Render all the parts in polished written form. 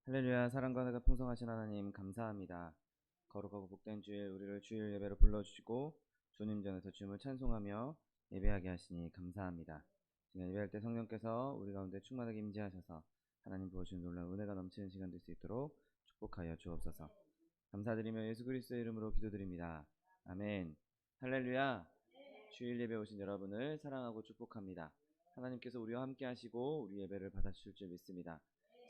할렐루야. 사랑과 은혜가 풍성하신 하나님 감사합니다. 거룩하고 복된 주일 우리를 주일 예배로 불러주시고 주님 전에서 주님을 찬송하며 예배하게 하시니 감사합니다. 지금 예배할 때 성령께서 우리 가운데 충만하게 임재하셔서 하나님 부어주신 놀라운 은혜가 넘치는 시간 될 수 있도록 축복하여 주옵소서. 감사드리며 예수 그리스도의 이름으로 기도드립니다. 아멘. 할렐루야. 주일 예배 오신 여러분을 사랑하고 축복합니다. 하나님께서 우리와 함께 하시고 우리 예배를 받아주실 줄 믿습니다.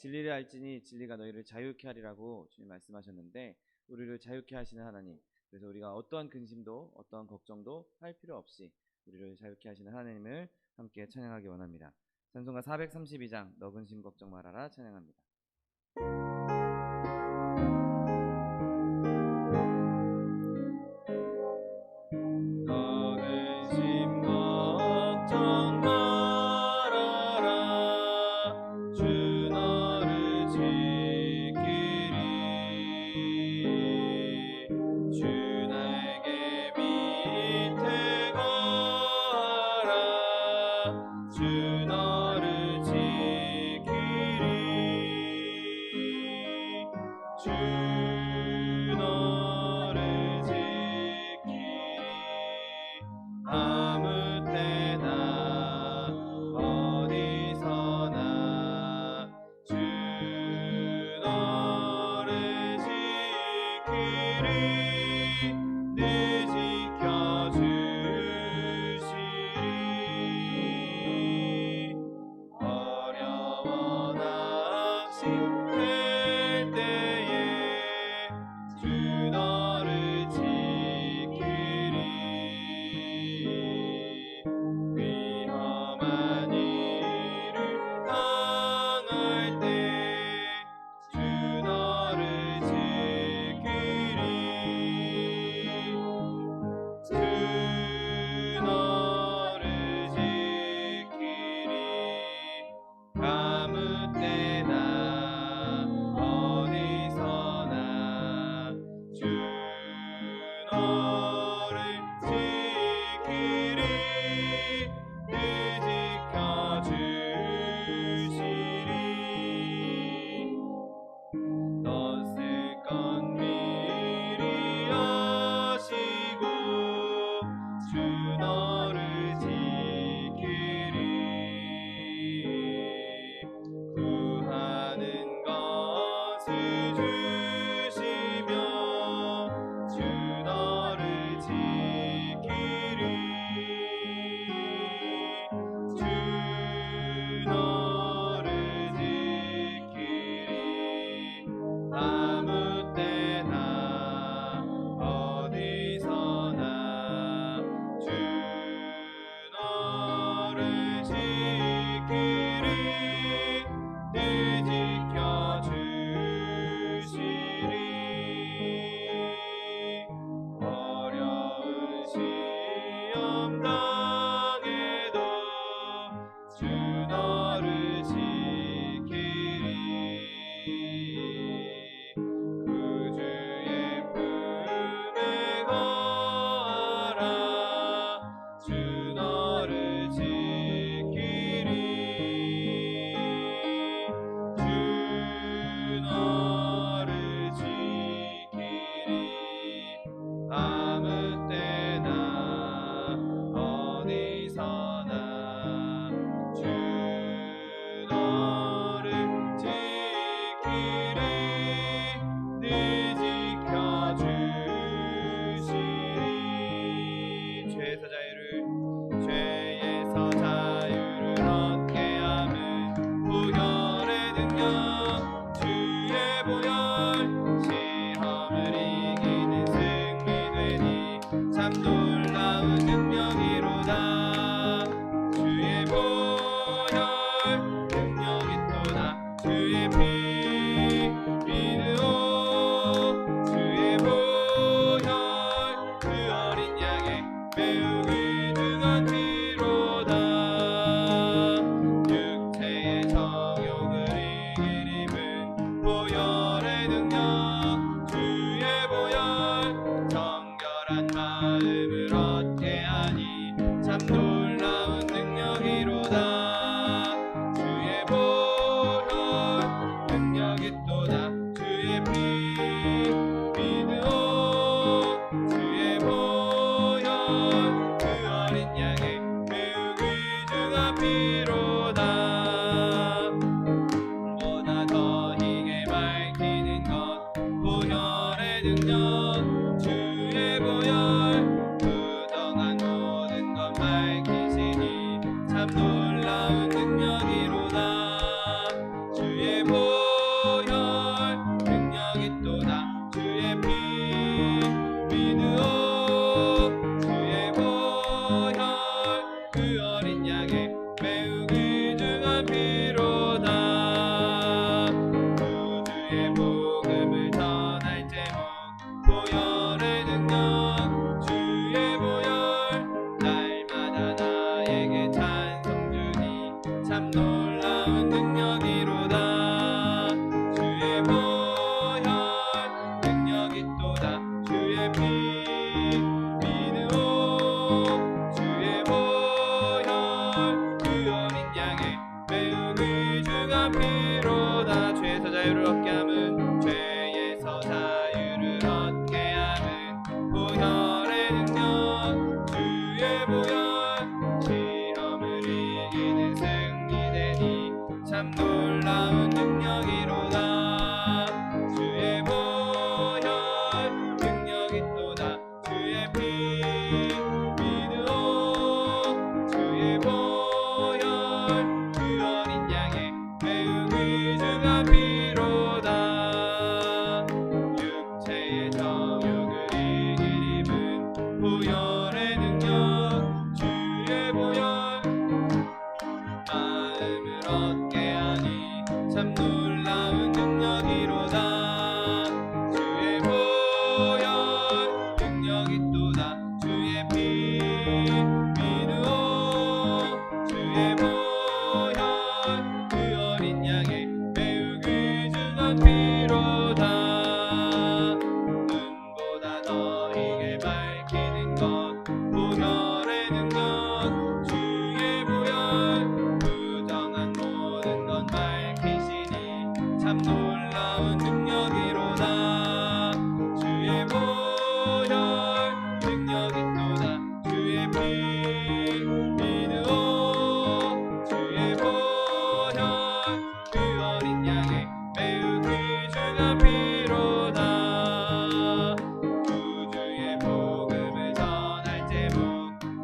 진리를 알지니 진리가 너희를 자유케 하리라고 주님 말씀하셨는데, 우리를 자유케 하시는 하나님, 그래서 우리가 어떠한 근심도 어떠한 걱정도 할 필요 없이 우리를 자유케 하시는 하나님을 함께 찬양하기 원합니다. 찬송가 432장 너 근심 걱정 말아라 찬양합니다. 너 근심 걱정 말아라 주 너를 지키리 주 나에게 밑에 거하라 주 너를 지키리 능력 주의 보혈 부정한 모든 것 밝히시니 참 놀라운 능력이로다. 주의 보혈 능력이 또다. 주의 피 믿으오. 주의 보혈 그 어린 양의 매우 귀중한 피로다. 구주의 복음을 전할 제목 보혈의 능력 주의 보혈 날마다 나에게 찬송 주니 참 놀라운 능력이로다. 주의 보혈 능력이 또다. 주의 피 믿으오. 주의 보혈 그 어린 양의 매우 귀중한 피로다. 죄에서 자유를 얻게 함은 죄에서 자유를 얻게 함은 보혈의 능력 주의 보혈 시험을 이기는 승리되니 참 놀라운 능력이로다. 주의 보혈 능력이 또다. 주의 피 믿으오. 주의 보혈 그 어린 양의 매우 귀중한 피로다. 육체의 정욕을 이길 힘은 보혈의 능력 주의 보혈 마음을 얻게 하니 참 놀라운 능력이로다. 주의 보혈 능력이 또다. 주의 피 믿으오. 주의 보혈 그 어린 양의 매우 귀중한 피로다. 눈보다 더 이게 밝히는 것 보혈의 능력 주의 보혈 부정한 모든 것 밝히시니 참 놀라운 능력이로다. 주의 보혈 능력이 또다. 주의 피 믿으오. 주의 보혈 그 어린 양의 매우 귀중한 피로다. 구주의 복음을 전할 제목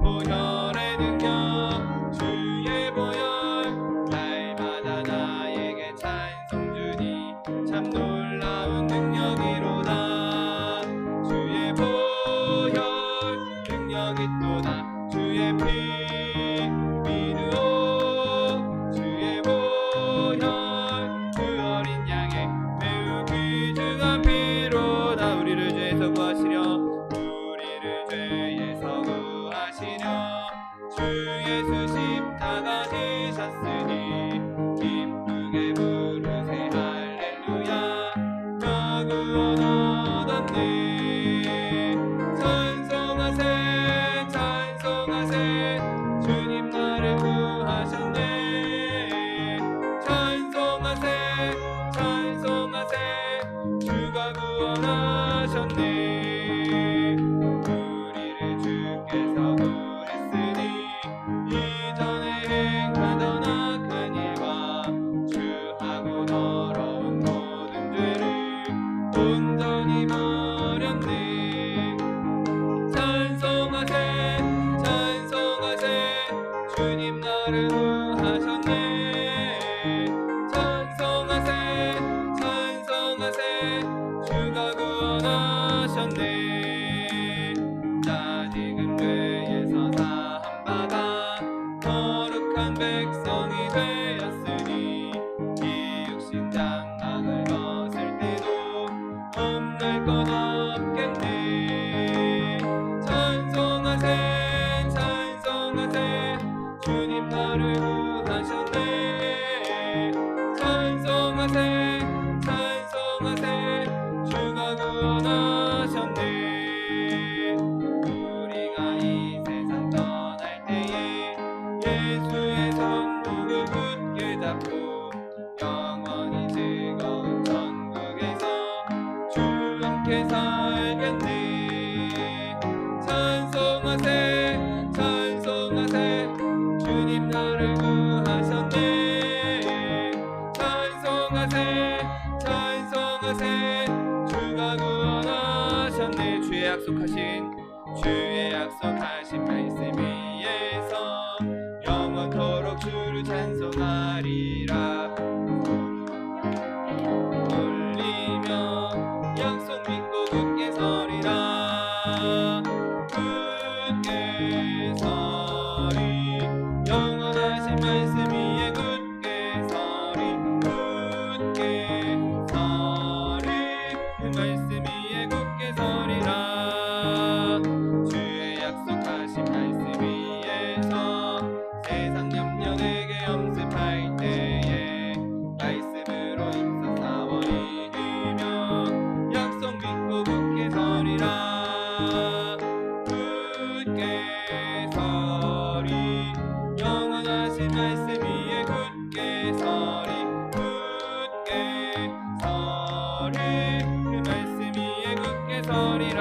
보혈의 능력 주의 보혈 날마다 나에게 찬송 주니 참 놀라운 능력이로다. 주의 보혈 능력이 또다. 주의 피 믿으오. 주의 보혈 그 어린 양의 매우 귀중한 피로다. 우리를 죄에서 구하시려 우리를 죄에서 구하시려 주 예수 십자가 지셨으니 기쁘게 부르세 할렐루야. 나 구원 얻었네. 찬송하세 찬송하세 주님 나를 구하셨네. 찬송하세 찬송하세 주가 구원하셨네. 우리를 주께서 구했으니 이전에 행하던 악한 일과 주하고 더러운 모든 죄를 온전히 버렸네. 찬송하세 찬송하세 주님 나를 구하셨네. 찬송하세 찬송하세 주가 구원하셨네. 아직은 죄에서 사함받아 거룩한 백성이 되었으니 이 육신 장막을 벗을 때도 없는 것 없겠네. 찬송하세 찬송하세 주님 나를 구하셨네. 찬송하세 찬송하세 주가 구원하셨네. 우리가 이 세상 떠날 때에 예수의 손목을 굳게 잡고 영원히 즐거운 천국에서 주 함께 살겠네. 찬송하세 찬송하세 주님 나를 구하셨네. 찬송하세 찬송하세 주가 구원하셨네. 약속하신 말씀 위에서 영원토록 주를 찬송하리라. 올리며 약속 믿고 굳게 서리라. 굳게 서리 영원하신 말씀 위에 굳게 서리. 굳게 서리 그 말씀 위에 굳게 서리라. 주의 약속하신 말씀 위에서 세상 염려 내게 염습할 때에 말씀으로 힘써 싸워 이기며 약속 믿고 굳게 서리라. 굳게 서리 영원하신 말씀 위에 굳게 서리. 굳게 서리 그 말씀 위에 굳게 서리라.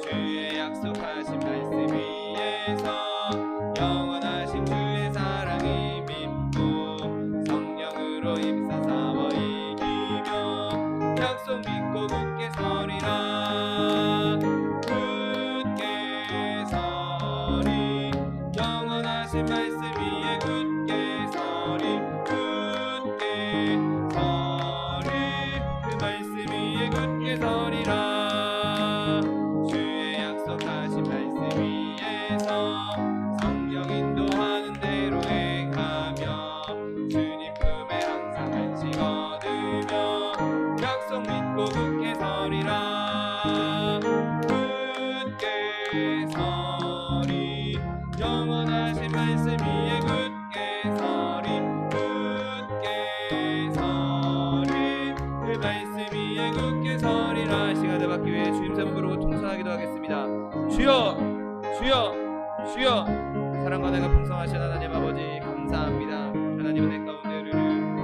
주의 약속하신 말씀 위에서 영원하신 주의 사랑이 믿고 성령으로 힘써 싸워 이기며 약속 믿고 굳게 서리라. 굳게 서리 영원하신 말씀 위에 굳게 서리. 굳게 서리 그 말씀 위에 굳게 서리라. 주의 약속하신 말씀 위에서 성령 인도하는 대로 행하며 주님 품에 항상 안식 얻으며 약속 믿고 굳게 서리라. 굳게 서리 영원하신 말씀 위에 굳게 서리. 굳게 서리 그 말씀 위에 굳게 서리라. 시간을 받기 위해 주님 세번 부르고 통성하기도 하겠습니다. 주여 주여 주여. 사랑과 내가 풍성하신 하나님 아버지 감사합니다. 하나님은 내 가운데 의를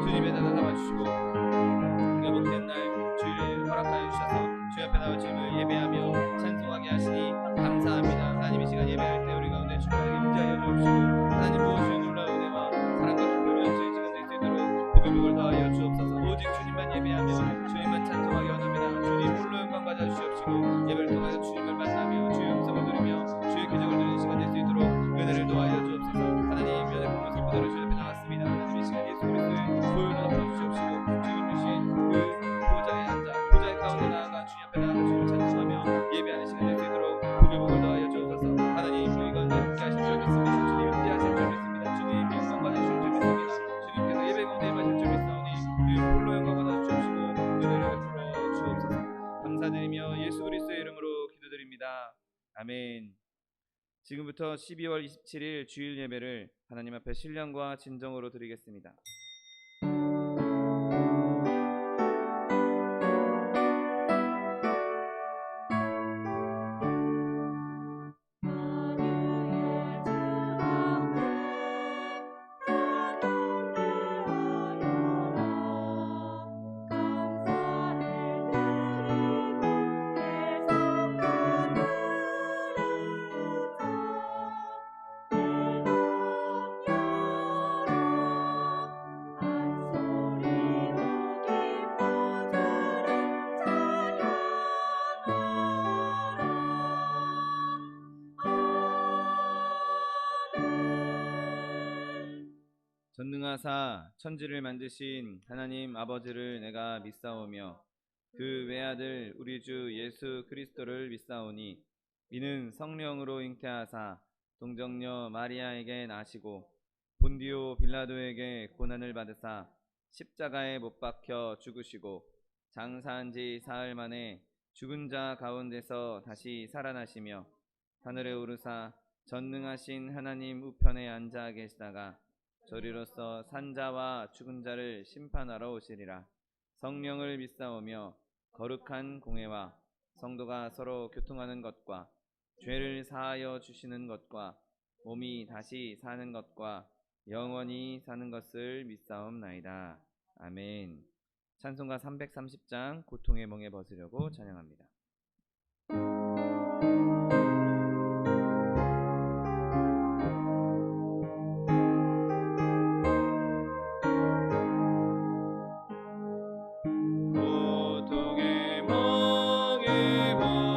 주님의 나라 담아주시고 우리가 복된 날 주일 허락하여 주셔서 주 앞에 나와 주님을 예배하며 찬송하게 하시니 감사합니다. 하나님 이 시간 예배할 때 우리 가운데 충만하게 임재하여 주옵시고 하나님 무엇이 놀라운 은혜와 사랑과 기쁨을 저희 시간 될 수 있도록 복을 복을 더하여 주옵소서. 오직 주님만 예배하며 주님만 찬송하기 원합니다. 주님 홀로 영광 받아 주시옵시고 예배를 통하여 주님을 만나며 주의 음성을 누리며 주의 기적을 누리는 시간 될 수 있도록 은혜를 더하여 주옵소서. 하나님 연의 공로서 보다로 주 앞에 나왔습니다. 하나님 이 시간 예수 그리스도의 보혈로 덮어 주시옵시고 주님 주신 그 보좌에 앉아 보좌의 가운데 나아가 주님 앞에 나아가 주님을 찬송하며 예배하는 시간 될 수 있도록 복을 복을 더하여 주옵소서. 하나님 우리 가운데 함께 하실 줄 믿습니다. 주님 함께 하실 줄 믿습니다. 주님 영광 받으실 줄 믿습니다. 주님께서 예배 가운데 임하실 줄 믿사오니 주님 홀로 영광 받아 주옵시고 은혜를 베풀어 주옵소서. 감사드리며 예수 그리스도의 이름으로 기도드립니다. 아멘. 지금부터 12월 27일 주일 예배를 하나님 앞에 신령과 진정으로 드리겠습니다. 전능하사 천지를 만드신 하나님 아버지를 내가 믿사오며 그 외아들 우리 주 예수 그리스도를 믿사오니 이는 성령으로 잉태하사 동정녀 마리아에게 나시고 본디오 빌라도에게 고난을 받으사 십자가에 못 박혀 죽으시고 장사한 지 사흘 만에 죽은 자 가운데서 다시 살아나시며 하늘에 오르사 전능하신 하나님 우편에 앉아 계시다가 저리로서 산자와 죽은 자를 심판하러 오시리라. 성령을 믿사오며 거룩한 공회와 성도가 서로 교통하는 것과 죄를 사하여 주시는 것과 몸이 다시 사는 것과 영원히 사는 것을 믿사옵나이다. 아멘. 찬송가 330장 고통의 멍에 벗으려고 찬양합니다. 고통의 멍에 벗으려고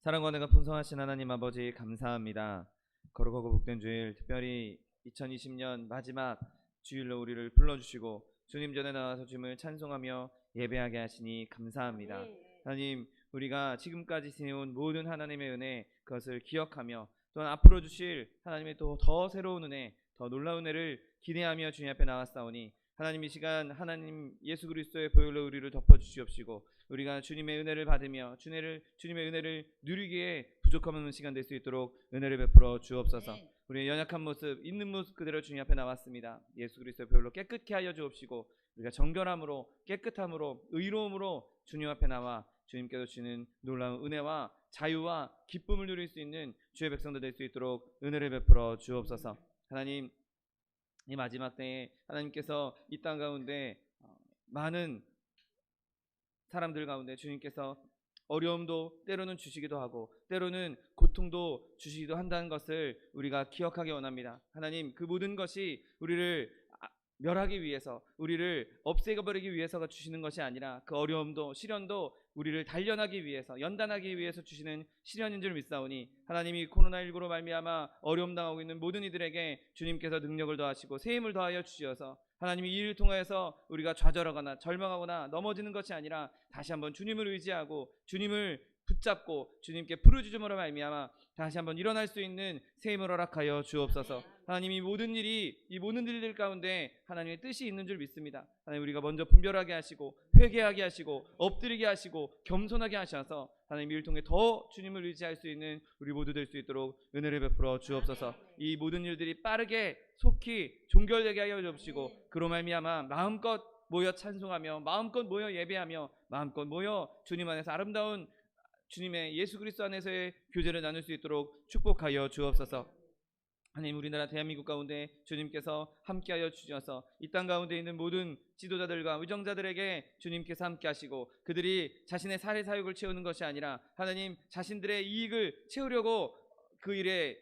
사랑과 은혜가 풍성하신 하나님 아버지 감사합니다. 거룩하고 복된 주일, 특별히 2020년 마지막 주일로 우리를 불러주시고 주님 전에 나와서 주님을 찬송하며 예배하게 하시니 감사합니다. 하나님, 우리가 지금까지 지내온 모든 하나님의 은혜, 그것을 기억하며 또한 앞으로 주실 하나님의 또 더 새로운 은혜, 더 놀라운 은혜를 기대하며 주님 앞에 나왔사오니 하나님, 이 시간 하나님 예수 그리스도의 보혈로 우리를 덮어주시옵시고 우리가 주님의 은혜를 받으며 주님의 은혜를 누리기에 부족함 없는 시간 될 수 있도록 은혜를 베풀어 주옵소서. 우리의 연약한 모습, 있는 모습 그대로 주님 앞에 나왔습니다. 예수 그리스도의 보혈로 깨끗게 하여 주옵시고 우리가 정결함으로, 깨끗함으로, 의로움으로 주님 앞에 나와 주님께서 주시는 놀라운 은혜와 자유와 기쁨을 누릴 수 있는 주의 백성들 될 수 있도록 은혜를 베풀어 주옵소서. 하나님, 이 마지막 때에 하나님께서 이 땅 가운데 많은 사람들 가운데 주님께서 어려움도 때로는 주시기도 하고 때로는 고통도 주시기도 한다는 것을 우리가 기억하기 원합니다. 하나님, 그 모든 것이 우리를 멸하기 위해서, 우리를 없애버리기 위해서가 주시는 것이 아니라 그 어려움도 시련도 우리를 단련하기 위해서, 연단하기 위해서 주시는 시련인 줄 믿사오니 하나님이 코로나19로 말미암아 어려움 당하고 있는 모든 이들에게 주님께서 능력을 더하시고 새 힘을 더하여 주시어서 하나님이 이 일을 통해서 우리가 좌절하거나 절망하거나 넘어지는 것이 아니라 다시 한번 주님을 의지하고 주님을 붙잡고 주님께 부르짖음으로 말미암아 다시 한번 일어날 수 있는 새 힘을 허락하여 주옵소서. 하나님, 이 모든 일들 가운데 하나님의 뜻이 있는 줄 믿습니다. 하나님, 우리가 먼저 분별하게 하시고 회개하게 하시고 엎드리게 하시고 겸손하게 하셔서 하나님, 이를 통해 더 주님을 의지할 수 있는 우리 모두 될 수 있도록 은혜를 베풀어 주옵소서. 이 모든 일들이 빠르게 속히 종결되게 하여 주옵시고 그로 말미암아 마음껏 모여 찬송하며 마음껏 모여 예배하며 마음껏 모여 주님 안에서 아름다운 주님의 예수 그리스도 안에서의 교제를 나눌 수 있도록 축복하여 주옵소서. 하나님, 우리나라 대한민국 가운데 주님께서 함께하여 주셔서 이 땅 가운데 있는 모든 지도자들과 의정자들에게 주님께서 함께하시고 그들이 자신의 사회 사역을 채우는 것이 아니라 하나님, 자신들의 이익을 채우려고 그 일에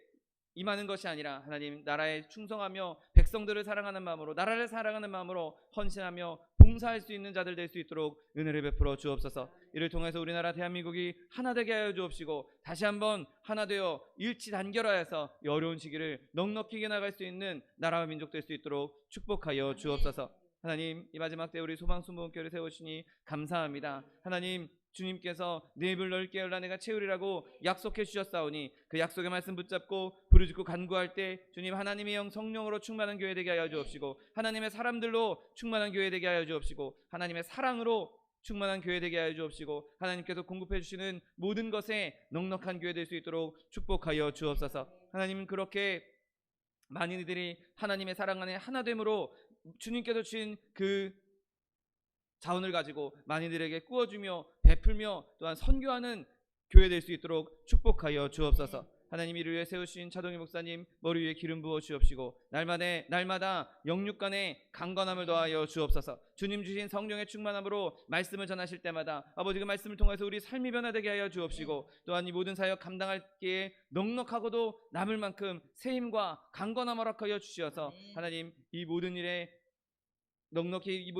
임하는 것이 아니라 하나님, 나라에 충성하며 백성들을 사랑하는 마음으로, 나라를 사랑하는 마음으로 헌신하며 봉사할 수 있는 자들 될 수 있도록 은혜를 베풀어 주옵소서. 이를 통해서 우리나라 대한민국이 하나 되게 하여 주옵시고 다시 한번 하나 되어 일치 단결하여서 이 어려운 시기를 넉넉히 이겨나갈 수 있는 나라와 민족 될 수 있도록 축복하여 주옵소서. 하나님, 이 마지막 때 우리 소망순복음교회를 세우시니 감사합니다. 하나님, 주님께서 내 입을 넓게 열라 내가 채우리라고 약속해 주셨사오니 그 약속의 말씀 붙잡고 부르짖고 간구할 때 주님, 하나님의 영 성령으로 충만한 교회 되게 하여 주옵시고 하나님의 사람들로 충만한 교회 되게 하여 주옵시고 하나님의 사랑으로 충만한 교회 되게 하여 주옵시고 하나님께서 공급해 주시는 모든 것에 넉넉한 교회 될 수 있도록 축복하여 주옵소서. 하나님은 그렇게 많은 이들이 하나님의 사랑 안에 하나됨으로 주님께서 주신 그 자원을 가지고 많이들에게 꾸어주며 베풀며 또한 선교하는 교회 될 수 있도록 축복하여 주옵소서. 하나님, 이를 위해 세우신 차동희 목사님 머리 위에 기름 부어 주옵시고 날마다 영육간에 강건함을 더하여 주옵소서. 주님 주신 성령의 충만함으로 말씀을 전하실 때마다 아버지, 그 말씀을 통해서 우리 삶이 변화되게 하여 주옵시고 또한 이 모든 사역 감당하기에 넉넉하고도 남을 만큼 새 힘과 강건함을 허락하여 주시어서 하나님, 이 모든 일을 넉넉히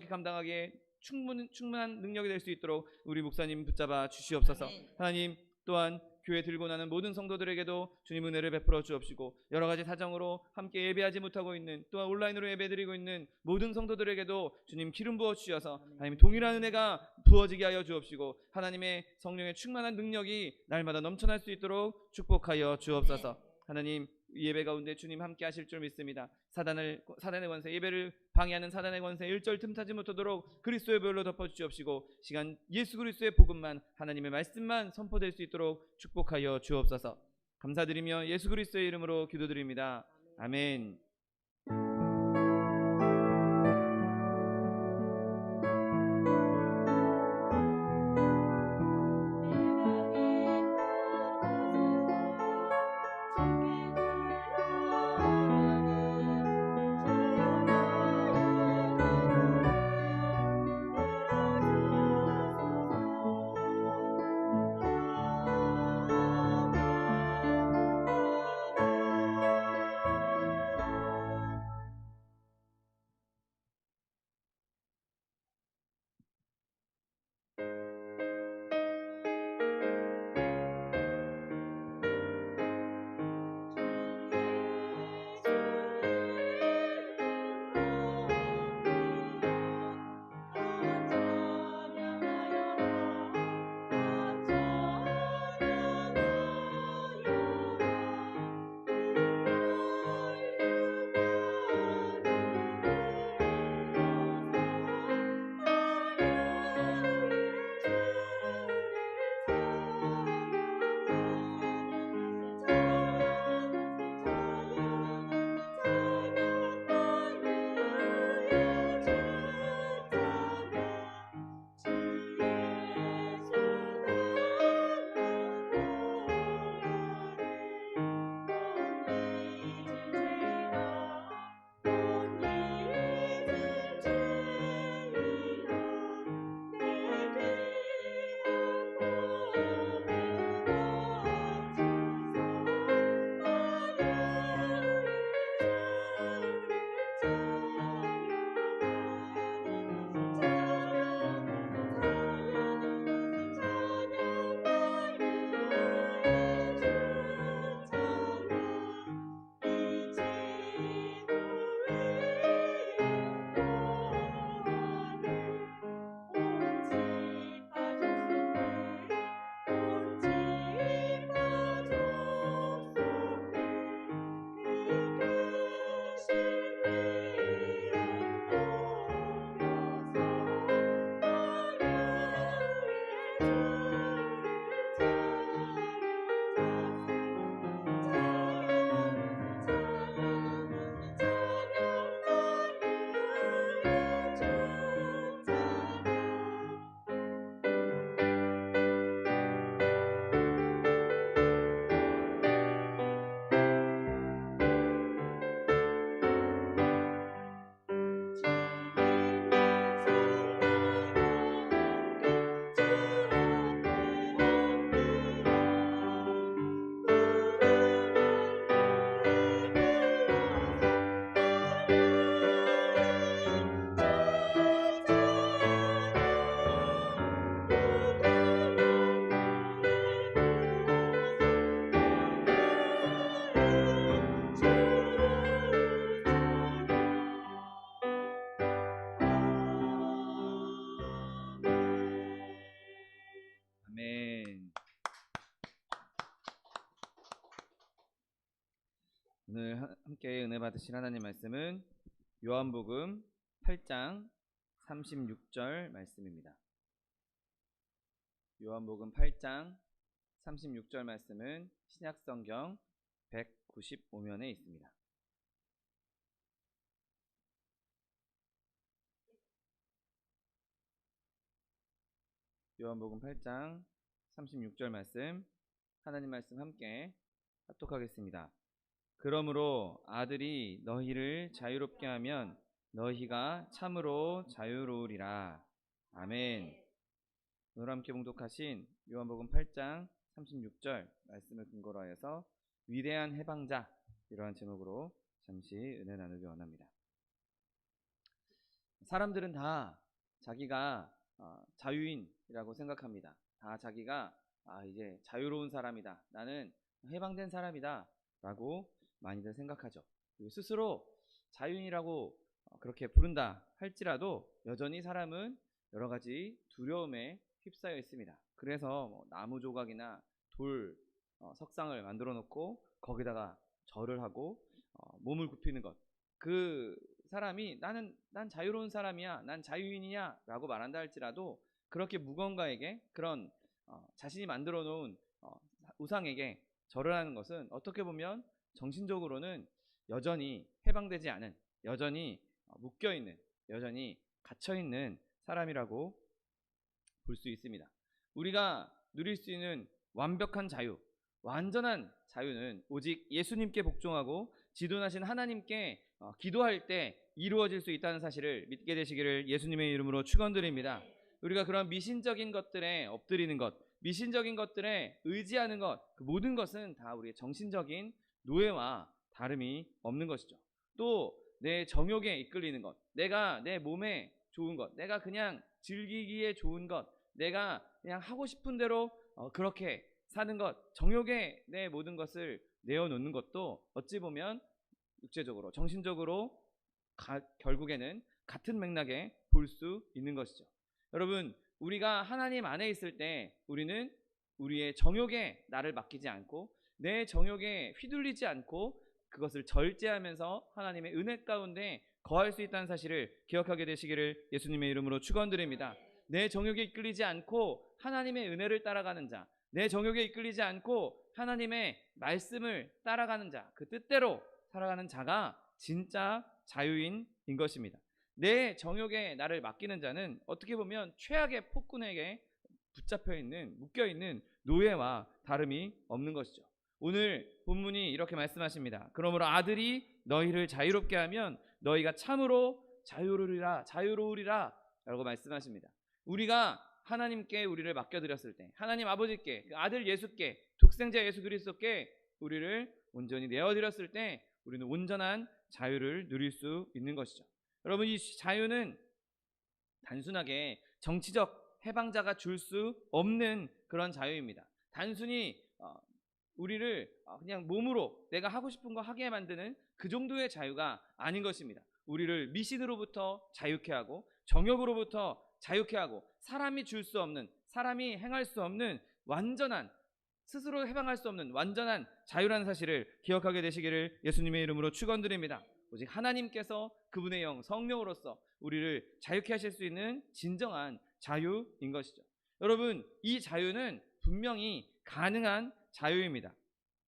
감당하기에 충분한 능력이 될 수 있도록 우리 목사님 붙잡아 주시옵소서. 하나님, 또한 교회 들고 나는 모든 성도들에게도 주님 은혜를 베풀어 주옵시고 여러 가지 사정으로 함께 예배하지 못하고 있는, 또한 온라인으로 예배드리고 있는 모든 성도들에게도 주님 기름 부어 주셔서 하나님, 동일한 은혜가 부어지게 하여 주옵시고 하나님의 성령의 충만한 능력이 날마다 넘쳐날 수 있도록 축복하여 주옵소서. 하나님, 예배 가운데 주님 함께 하실 줄 믿습니다. 사단의 권세, 예배를 방해하는 사단의 권세 일절 틈타지 못하도록 그리스도의 보혈로 덮어주시옵시고 시간 예수 그리스도의 복음만, 하나님의 말씀만 선포될 수 있도록 축복하여 주옵소서. 감사드리며 예수 그리스도의 이름으로 기도드립니다. 아멘. 오늘 함께 은혜 받으실 하나님 말씀은 요한복음 8장 36절 말씀입니다. 요한복음 8장 36절 말씀은 신약성경 195면에 있습니다. 요한복음 8장 36절 말씀, 하나님 말씀 함께 합독하겠습니다. 그러므로 아들이 너희를 자유롭게 하면 너희가 참으로 자유로우리라. 아멘. 오늘 함께 봉독하신 요한복음 8장 36절 말씀을 근거로 하여서 위대한 해방자, 이러한 제목으로 잠시 은혜 나누기 원합니다. 사람들은 다 자기가 자유인이라고 생각합니다. 다 자기가 이제 자유로운 사람이다, 나는 해방된 사람이다 라고 많이들 생각하죠. 그리고 스스로 자유인이라고 그렇게 부른다 할지라도 여전히 사람은 여러 가지 두려움에 휩싸여 있습니다. 그래서 나무 조각이나 돌 석상을 만들어 놓고 거기다가 절을 하고 몸을 굽히는 것, 그 사람이 난 자유로운 사람이야, 난 자유인이야 라고 말한다 할지라도 그렇게 무언가에게, 그런 자신이 만들어 놓은 우상에게 절을 하는 것은 어떻게 보면 정신적으로는 여전히 해방되지 않은, 여전히 묶여있는, 여전히 갇혀있는 사람이라고 볼 수 있습니다. 우리가 누릴 수 있는 완벽한 자유, 완전한 자유는 오직 예수님께 복종하고 지존하신 하나님께 기도할 때 이루어질 수 있다는 사실을 믿게 되시기를 예수님의 이름으로 축원드립니다. 우리가 그런 미신적인 것들에 엎드리는 것, 미신적인 것들에 의지하는 것, 그 모든 것은 다 우리의 정신적인 노예와 다름이 없는 것이죠. 또 내 정욕에 이끌리는 것, 내가 내 몸에 좋은 것, 내가 그냥 즐기기에 좋은 것, 내가 그냥 하고 싶은 대로 그렇게 사는 것, 정욕에 내 모든 것을 내어놓는 것도 어찌 보면 육체적으로, 정신적으로 결국에는 같은 맥락에 볼 수 있는 것이죠. 여러분, 우리가 하나님 안에 있을 때 우리는 우리의 정욕에 나를 맡기지 않고 내 정욕에 휘둘리지 않고 그것을 절제하면서 하나님의 은혜 가운데 거할 수 있다는 사실을 기억하게 되시기를 예수님의 이름으로 축원드립니다. 내 정욕에 이끌리지 않고 하나님의 은혜를 따라가는 자, 내 정욕에 이끌리지 않고 하나님의 말씀을 따라가는 자, 그 뜻대로 살아가는 자가 진짜 자유인인 것입니다. 내 정욕에 나를 맡기는 자는 어떻게 보면 최악의 폭군에게 붙잡혀 있는, 묶여 있는 노예와 다름이 없는 것이죠. 오늘 본문이 이렇게 말씀하십니다. 그러므로 아들이 너희를 자유롭게 하면 너희가 참으로 자유로우리라 라고 말씀하십니다. 우리가 하나님께 우리를 맡겨드렸을 때, 하나님 아버지께, 그 아들 예수께, 독생자 예수 그리스도께 우리를 온전히 내어드렸을 때 우리는 온전한 자유를 누릴 수 있는 것이죠. 여러분, 이 자유는 단순하게 정치적 해방자가 줄 수 없는 그런 자유입니다. 단순히 우리를 그냥 몸으로 내가 하고 싶은 거 하게 만드는 그 정도의 자유가 아닌 것입니다. 우리를 미신으로부터 자유케 하고 정욕으로부터 자유케 하고 사람이 줄 수 없는, 사람이 행할 수 없는 완전한, 스스로 해방할 수 없는 완전한 자유라는 사실을 기억하게 되시기를 예수님의 이름으로 축원드립니다. 오직 하나님께서 그분의 영 성령으로서 우리를 자유케 하실 수 있는 진정한 자유인 것이죠. 여러분, 이 자유는 분명히 가능한 자유입니다.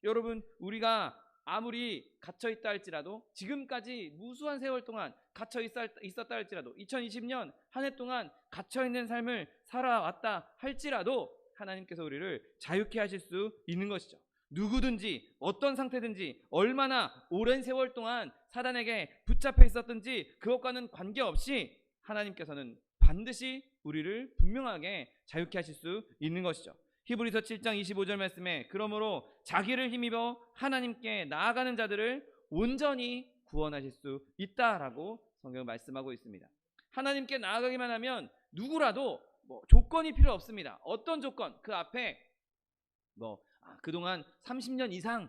여러분, 우리가 아무리 갇혀있다 할지라도, 지금까지 무수한 세월 동안 갇혀 있었다 할지라도, 2020년 한 해 동안 갇혀있는 삶을 살아왔다 할지라도 하나님께서 우리를 자유케 하실 수 있는 것이죠. 누구든지 어떤 상태든지 얼마나 오랜 세월 동안 사단에게 붙잡혀 있었든지 그것과는 관계없이 하나님께서는 반드시 우리를 분명하게 자유케 하실 수 있는 것이죠. 히브리서 7장 25절 말씀에 그러므로 자기를 힘입어 하나님께 나아가는 자들을 온전히 구원하실 수 있다라고 성경은 말씀하고 있습니다. 하나님께 나아가기만 하면 누구라도 조건이 필요 없습니다. 어떤 조건, 그 앞에 그동안 30년 이상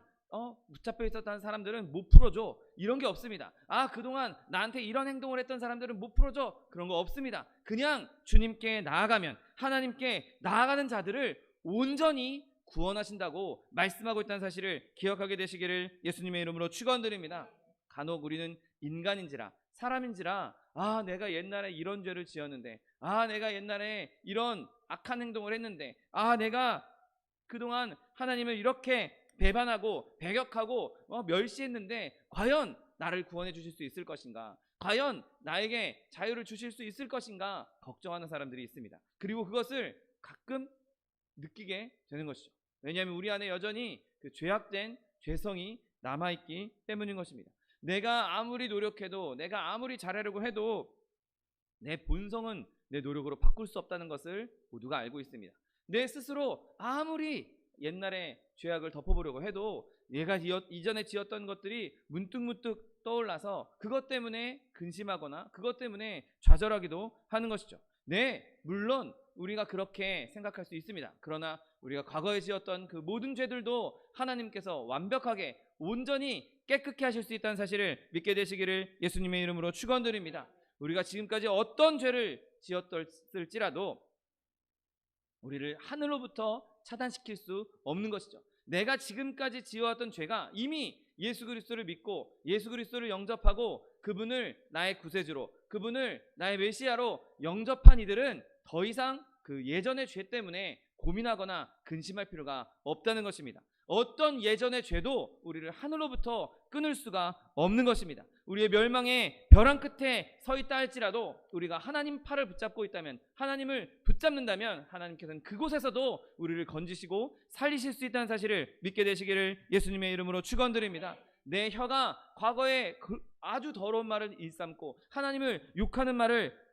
붙잡혀 있었다는 사람들은 못 풀어줘, 이런 게 없습니다. 그동안 나한테 이런 행동을 했던 사람들은 못 풀어줘, 그런 거 없습니다. 그냥 주님께 나아가면, 하나님께 나아가는 자들을 온전히 구원하신다고 말씀하고 있다는 사실을 기억하게 되시기를 예수님의 이름으로 축원드립니다. 간혹 우리는 인간인지라 사람인지라 내가 옛날에 이런 죄를 지었는데 내가 옛날에 이런 악한 행동을 했는데 내가 그동안 하나님을 이렇게 배반하고 배격하고 멸시했는데 과연 나를 구원해 주실 수 있을 것인가? 과연 나에게 자유를 주실 수 있을 것인가? 걱정하는 사람들이 있습니다. 그리고 그것을 가끔 느끼게 되는 것이죠. 왜냐하면 우리 안에 여전히 그 죄악된 죄성이 남아있기 때문인 것입니다. 내가 아무리 노력해도 내가 아무리 잘하려고 해도 내 본성은 내 노력으로 바꿀 수 없다는 것을 모두가 알고 있습니다. 내 스스로 아무리 옛날에 죄악을 덮어보려고 해도 내가 이전에 지었던 것들이 문득문득 떠올라서 그것 때문에 근심하거나 그것 때문에 좌절하기도 하는 것이죠. 네, 물론 우리가 그렇게 생각할 수 있습니다. 그러나 우리가 과거에 지었던 그 모든 죄들도 하나님께서 완벽하게 온전히 깨끗게 하실 수 있다는 사실을 믿게 되시기를 예수님의 이름으로 축원드립니다. 우리가 지금까지 어떤 죄를 지었을지라도 우리를 하늘로부터 차단시킬 수 없는 것이죠. 내가 지금까지 지어왔던 죄가 이미 예수 그리스도를 믿고 예수 그리스도를 영접하고 그분을 나의 구세주로 그분을 나의 메시아로 영접한 이들은 더 이상 그 예전의 죄 때문에 고민하거나 근심할 필요가 없다는 것입니다. 어떤 예전의 죄도 우리를 하늘로부터 끊을 수가 없는 것입니다. 우리의 멸망의 벼랑 끝에 서 있다 할지라도 우리가 하나님 팔을 붙잡고 있다면 하나님을 붙잡는다면 하나님께서는 그곳에서도 우리를 건지시고 살리실 수 있다는 사실을 믿게 되시기를 예수님의 이름으로 축원드립니다. 내 혀가 과거에 아주 더러운 말을 일삼고 하나님을 욕하는 말을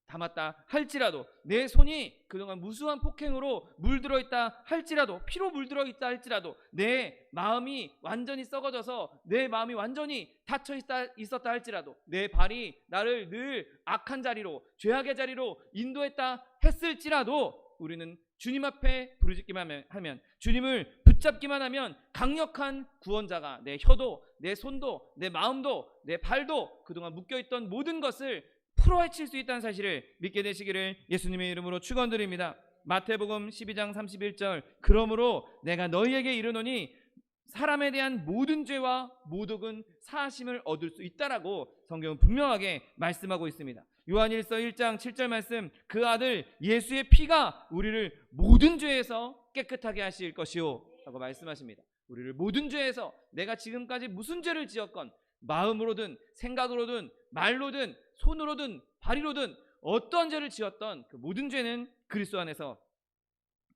담았다 할지라도 내 손이 그동안 무수한 폭행으로 물들어 있다 할지라도 피로 물들어 있다 할지라도 내 마음이 완전히 썩어져서 내 마음이 완전히 닫혀 있었다 할지라도 내 발이 나를 늘 악한 자리로 죄악의 자리로 인도했다 했을지라도 우리는 주님 앞에 부르짖기만 하면 주님을 붙잡기만 하면 강력한 구원자가 내 혀도 내 손도 내 마음도 내 발도 그동안 묶여있던 모든 것을 풀어헤칠 수 있다는 사실을 믿게 되시기를 예수님의 이름으로 축원드립니다. 마태복음 12장 31절 그러므로 내가 너희에게 이르노니 사람에 대한 모든 죄와 모독은 사하심을 얻을 수 있다라고 성경은 분명하게 말씀하고 있습니다. 요한일서 1장 7절 말씀 그 아들 예수의 피가 우리를 모든 죄에서 깨끗하게 하실 것이요 라고 말씀하십니다. 우리를 모든 죄에서 내가 지금까지 무슨 죄를 지었건 마음으로든 생각으로든 말로든 손으로든 발이로든 어떤 죄를 지었던 그 모든 죄는 그리스도 안에서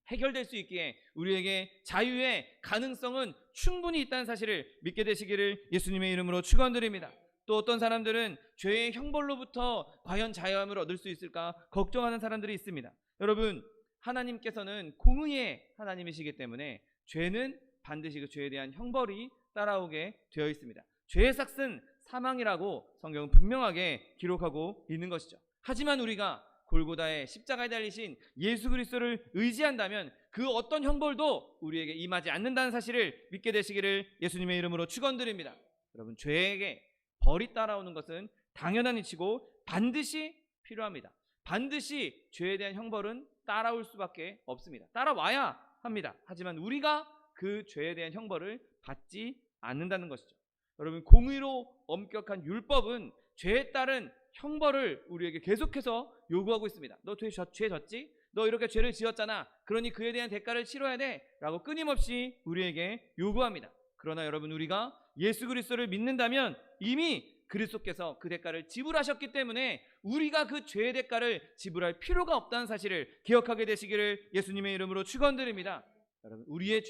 해결될 수 있기에 우리에게 자유의 가능성은 충분히 있다는 사실을 믿게 되시기를 예수님의 이름으로 축원드립니다. 또 어떤 사람들은 죄의 형벌로부터 과연 자유함을 얻을 수 있을까 걱정하는 사람들이 있습니다. 여러분 하나님께서는 공의의 하나님이시기 때문에 죄는 반드시 그 죄에 대한 형벌이 따라오게 되어 있습니다. 죄의 삭은 사망이라고 성경은 분명하게 기록하고 있는 것이죠. 하지만 우리가 골고다의 십자가에 달리신 예수 그리스도를 의지한다면 그 어떤 형벌도 우리에게 임하지 않는다는 사실을 믿게 되시기를 예수님의 이름으로 축원드립니다. 여러분 죄에게 벌이 따라오는 것은 당연한 이치고 반드시 필요합니다. 반드시 죄에 대한 형벌은 따라올 수밖에 없습니다. 따라와야 합니다. 하지만 우리가 그 죄에 대한 형벌을 받지 않는다는 것이죠. 여러분 공의로 엄격한 율법은 죄에 따른 형벌을 우리에게 계속해서 요구하고 있습니다. 너 죄 졌지? 너 이렇게 죄를 지었잖아. 그러니 그에 대한 대가를 치러야 돼 라고 끊임없이 우리에게 요구합니다. 그러나 여러분 우리가 예수 그리스도를 믿는다면 이미 그리스도께서 그 대가를 지불하셨기 때문에 우리가 그 죄의 대가를 지불할 필요가 없다는 사실을 기억하게 되시기를 예수님의 이름으로 축원드립니다. 여러분 우리의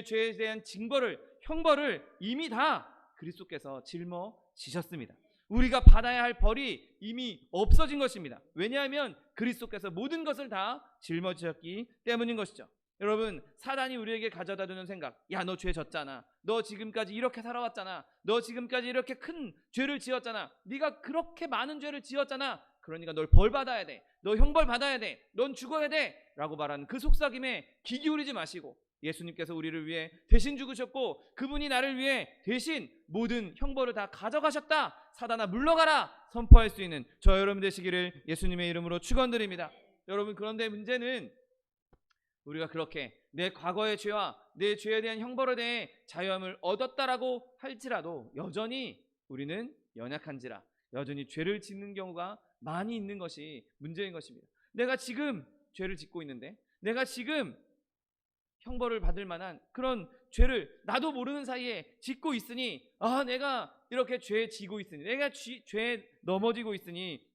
죄에 대한 징벌을 형벌을 이미 다 그리스도께서 짊어지셨습니다. 우리가 받아야 할 벌이 이미 없어진 것입니다. 왜냐하면 그리스도께서 모든 것을 다 짊어지셨기 때문인 것이죠. 여러분 사단이 우리에게 가져다 주는 생각, 야 너 죄 졌잖아, 너 지금까지 이렇게 살아왔잖아, 너 지금까지 이렇게 큰 죄를 지었잖아, 네가 그렇게 많은 죄를 지었잖아, 그러니까 널 벌 받아야 돼, 너 형벌 받아야 돼, 넌 죽어야 돼 라고 말하는 그 속삭임에 귀 기울이지 마시고 예수님께서 우리를 위해 대신 죽으셨고 그분이 나를 위해 대신 모든 형벌을 다 가져가셨다, 사단아 물러가라 선포할 수 있는 저 여러분 되시기를 예수님의 이름으로 축원드립니다. 여러분 그런데 문제는 우리가 그렇게 내 과거의 죄와 내 죄에 대한 형벌에 대해 자유함을 얻었다라고 할지라도 여전히 우리는 연약한지라 여전히 죄를 짓는 경우가 많이 있는 것이 문제인 것입니다. 내가 지금 죄를 짓고 있는데, 내가 지금 형벌을 받을 만한 그런 죄를 나도 모르는 사이에 짓고 있으니, 내가 이렇게 죄에 지고 있으니, 내가 죄에 넘어지고 있으니,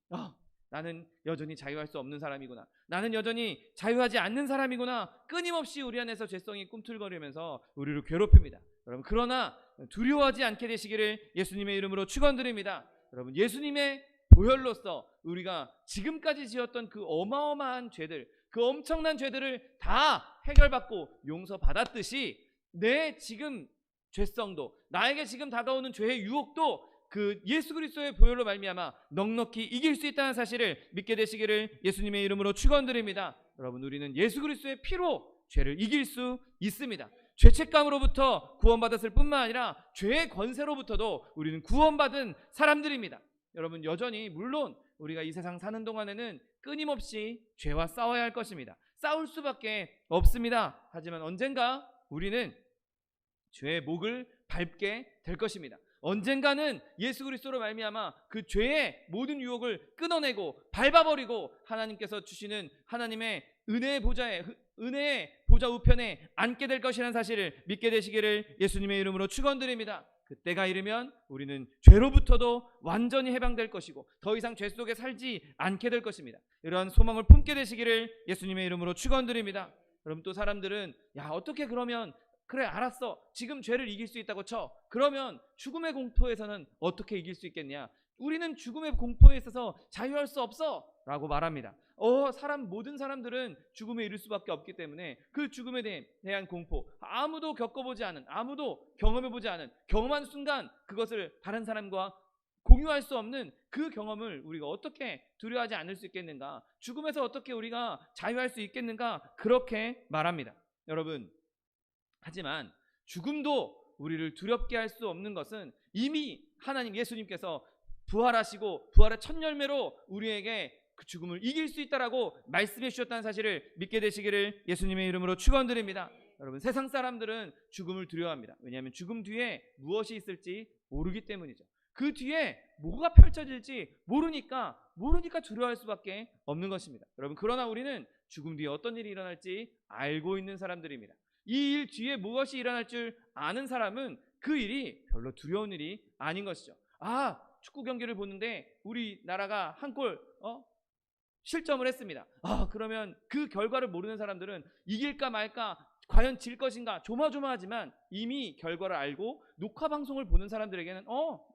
나는 여전히 자유할 수 없는 사람이구나, 나는 여전히 자유하지 않는 사람이구나, 끊임없이 우리 안에서 죄성이 꿈틀거리면서 우리를 괴롭힙니다. 여러분, 그러나 두려워하지 않게 되시기를 예수님의 이름으로 축원드립니다. 여러분, 예수님의 보혈로서 우리가 지금까지 지었던 그 어마어마한 죄들, 그 엄청난 죄들을 다 해결받고 용서받았듯이 내 지금 죄성도, 나에게 지금 다가오는 죄의 유혹도 그 예수 그리스도의 보혈로 말미암아 넉넉히 이길 수 있다는 사실을 믿게 되시기를 예수님의 이름으로 축원드립니다. 여러분, 우리는 예수 그리스도의 피로 죄를 이길 수 있습니다. 죄책감으로부터 구원받았을 뿐만 아니라 죄의 권세로부터도 우리는 구원받은 사람들입니다. 여러분, 여전히 물론 우리가 이 세상 사는 동안에는 끊임없이 죄와 싸워야 할 것입니다. 싸울 수밖에 없습니다. 하지만 언젠가 우리는 죄의 목을 밟게 될 것입니다. 언젠가는 예수 그리스도로 말미암아 그 죄의 모든 유혹을 끊어내고 밟아버리고 하나님께서 주시는 하나님의 은혜의 보좌 우편에 앉게 될 것이라는 사실을 믿게 되시기를 예수님의 이름으로 축원드립니다. 그때가 이르면 우리는 죄로부터도 완전히 해방될 것이고 더 이상 죄 속에 살지 않게 될 것입니다. 이러한 소망을 품게 되시기를 예수님의 이름으로 축원드립니다. 여러분, 또 사람들은 어떻게 그러면, 그래 알았어, 지금 죄를 이길 수 있다고 쳐, 그러면 죽음의 공포에서는 어떻게 이길 수 있겠냐, 우리는 죽음의 공포에 있어서 자유할 수 없어 라고 말합니다. 모든 사람들은 죽음에 이를 수밖에 없기 때문에 그 죽음에 대한 공포, 아무도 겪어보지 않은, 아무도 경험해보지 않은, 경험한 순간 그것을 다른 사람과 공유할 수 없는 그 경험을 우리가 어떻게 두려워하지 않을 수 있겠는가, 죽음에서 어떻게 우리가 자유할 수 있겠는가, 그렇게 말합니다. 여러분, 하지만 죽음도 우리를 두렵게 할 수 없는 것은 이미 하나님 예수님께서 부활하시고 부활의 첫 열매로 우리에게 그 죽음을 이길 수 있다라고 말씀해 주셨다는 사실을 믿게 되시기를 예수님의 이름으로 축원드립니다. 여러분, 세상 사람들은 죽음을 두려워합니다. 왜냐하면 죽음 뒤에 무엇이 있을지 모르기 때문이죠. 그 뒤에 뭐가 펼쳐질지 모르니까 두려워할 수밖에 없는 것입니다. 여러분, 그러나 우리는 죽음 뒤에 어떤 일이 일어날지 알고 있는 사람들입니다. 이 일 뒤에 무엇이 일어날 줄 아는 사람은 그 일이 별로 두려운 일이 아닌 것이죠. 축구 경기를 보는데 우리나라가 한 골 실점을 했습니다. 그러면 그 결과를 모르는 사람들은 이길까 말까, 과연 질 것인가 조마조마하지만 이미 결과를 알고 녹화 방송을 보는 사람들에게는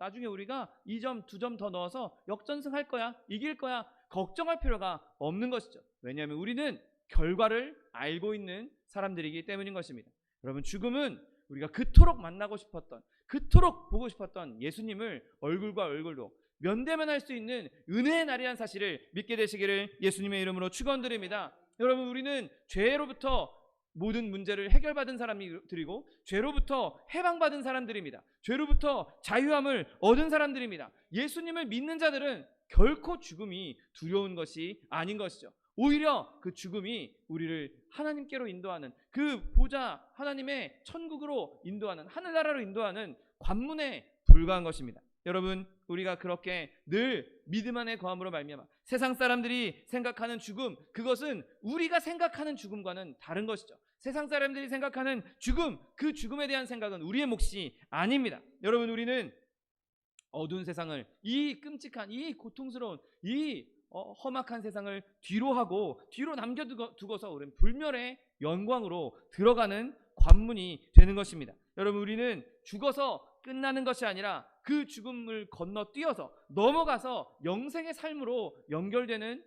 나중에 우리가 2점, 2점 더 넣어서 역전승할 거야, 이길 거야, 걱정할 필요가 없는 것이죠. 왜냐하면 우리는 결과를 알고 있는 사람들이기 때문인 것입니다. 여러분, 죽음은 우리가 그토록 만나고 싶었던, 그토록 보고 싶었던 예수님을 얼굴과 얼굴로 면대면할 수 있는 은혜의 날이라는 사실을 믿게 되시기를 예수님의 이름으로 축원드립니다. 여러분, 우리는 죄로부터 모든 문제를 해결받은 사람들이고 죄로부터 해방받은 사람들입니다. 죄로부터 자유함을 얻은 사람들입니다. 예수님을 믿는 자들은 결코 죽음이 두려운 것이 아닌 것이죠. 오히려 그 죽음이 우리를 하나님께로 인도하는, 그 보좌 하나님의 천국으로 인도하는, 하늘나라로 인도하는 관문에 불과한 것입니다. 여러분, 우리가 그렇게 늘 믿음 안에 거함으로 말미암아 세상 사람들이 생각하는 죽음, 그것은 우리가 생각하는 죽음과는 다른 것이죠. 세상 사람들이 생각하는 죽음, 그 죽음에 대한 생각은 우리의 몫이 아닙니다. 여러분, 우리는 어두운 세상을, 이 끔찍한, 이 고통스러운, 이 험악한 세상을 뒤로 남겨두고서 우리는 불멸의 영광으로 들어가는 관문이 되는 것입니다. 여러분, 우리는 죽어서 끝나는 것이 아니라 그 죽음을 건너뛰어서 넘어가서 영생의 삶으로 연결되는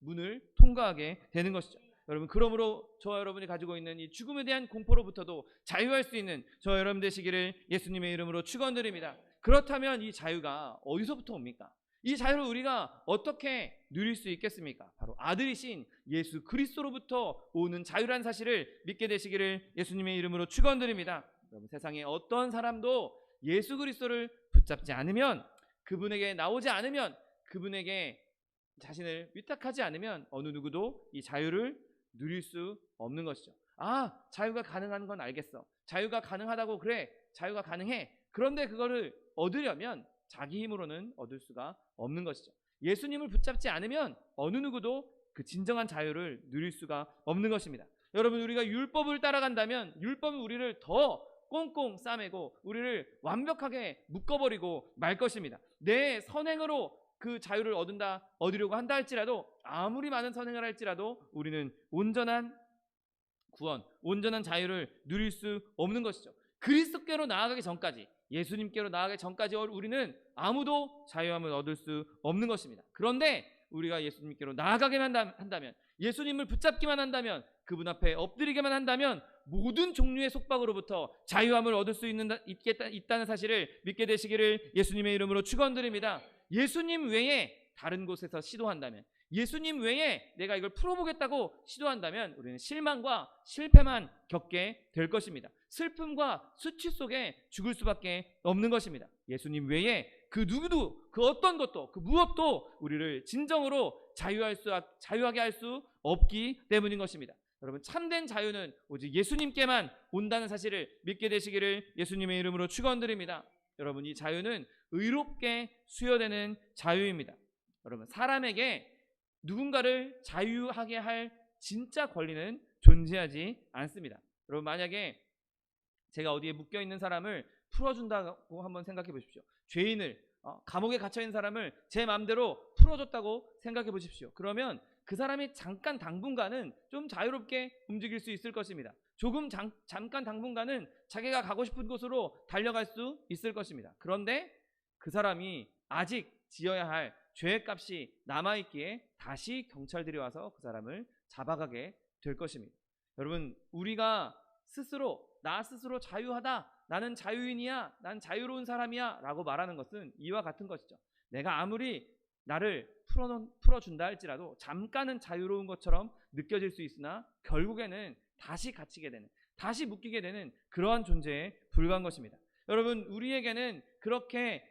문을 통과하게 되는 것이죠. 여러분, 그러므로 저와 여러분이 가지고 있는 이 죽음에 대한 공포로부터도 자유할 수 있는 저와 여러분 되시기를 예수님의 이름으로 축원드립니다. 그렇다면 이 자유가 어디서부터 옵니까? 이 자유를 우리가 어떻게 누릴 수 있겠습니까? 바로 아들이신 예수 그리스도로부터 오는 자유라는 사실을 믿게 되시기를 예수님의 이름으로 축원드립니다. 여러분, 세상에 어떤 사람도 예수 그리스도를 붙잡지 않으면, 그분에게 나오지 않으면, 그분에게 자신을 위탁하지 않으면 어느 누구도 이 자유를 누릴 수 없는 것이죠. 아, 자유가 가능한 건 알겠어. 자유가 가능하다고 그래. 자유가 가능해. 그런데 그거를 얻으려면 자기 힘으로는 얻을 수가 없는 것이죠. 예수님을 붙잡지 않으면 어느 누구도 그 진정한 자유를 누릴 수가 없는 것입니다. 여러분, 우리가 율법을 따라간다면 율법은 우리를 더 꽁꽁 싸매고 우리를 완벽하게 묶어버리고 말 것입니다. 내 선행으로 그 자유를 얻으려고 한다 할지라도, 아무리 많은 선행을 할지라도 우리는 온전한 구원, 온전한 자유를 누릴 수 없는 것이죠. 그리스도께로 나아가기 전까지, 예수님께로 나아가기 전까지 우리는 아무도 자유함을 얻을 수 없는 것입니다. 그런데 우리가 예수님께로 나아가기만 한다면, 예수님을 붙잡기만 한다면, 그분 앞에 엎드리기만 한다면 모든 종류의 속박으로부터 자유함을 얻을 수 있다는 사실을 믿게 되시기를 예수님의 이름으로 축원드립니다. 예수님 외에 다른 곳에서 시도한다면, 예수님 외에 내가 이걸 풀어보겠다고 시도한다면 우리는 실망과 실패만 겪게 될 것입니다. 슬픔과 수치 속에 죽을 수밖에 없는 것입니다. 예수님 외에 그 누구도, 그 어떤 것도, 그 무엇도 우리를 진정으로 자유하게 할 수 없기 때문인 것입니다. 여러분, 참된 자유는 오직 예수님께만 온다는 사실을 믿게 되시기를 예수님의 이름으로 축원드립니다. 여러분, 이 자유는 의롭게 수여되는 자유입니다. 여러분, 사람에게 누군가를 자유하게 할 진짜 권리는 존재하지 않습니다. 여러분, 만약에 제가 어디에 묶여있는 사람을 풀어준다고 한번 생각해 보십시오. 죄인을, 감옥에 갇혀있는 사람을 제 마음대로 풀어줬다고 생각해 보십시오. 그러면 그 사람이 잠깐 당분간은 좀 자유롭게 움직일 수 있을 것입니다. 잠깐 당분간은 자기가 가고 싶은 곳으로 달려갈 수 있을 것입니다. 그런데 그 사람이 아직 지어야 할 죄의 값이 남아있기에 다시 경찰들이 와서 그 사람을 잡아가게 될 것입니다. 여러분, 우리가 나 스스로 자유하다, 나는 자유인이야, 난 자유로운 사람이야 라고 말하는 것은 이와 같은 것이죠. 내가 아무리 나를 풀어준다 할지라도 잠깐은 자유로운 것처럼 느껴질 수 있으나 결국에는 다시 갇히게 되는, 다시 묶이게 되는 그러한 존재에 불과한 것입니다. 여러분, 우리에게는 그렇게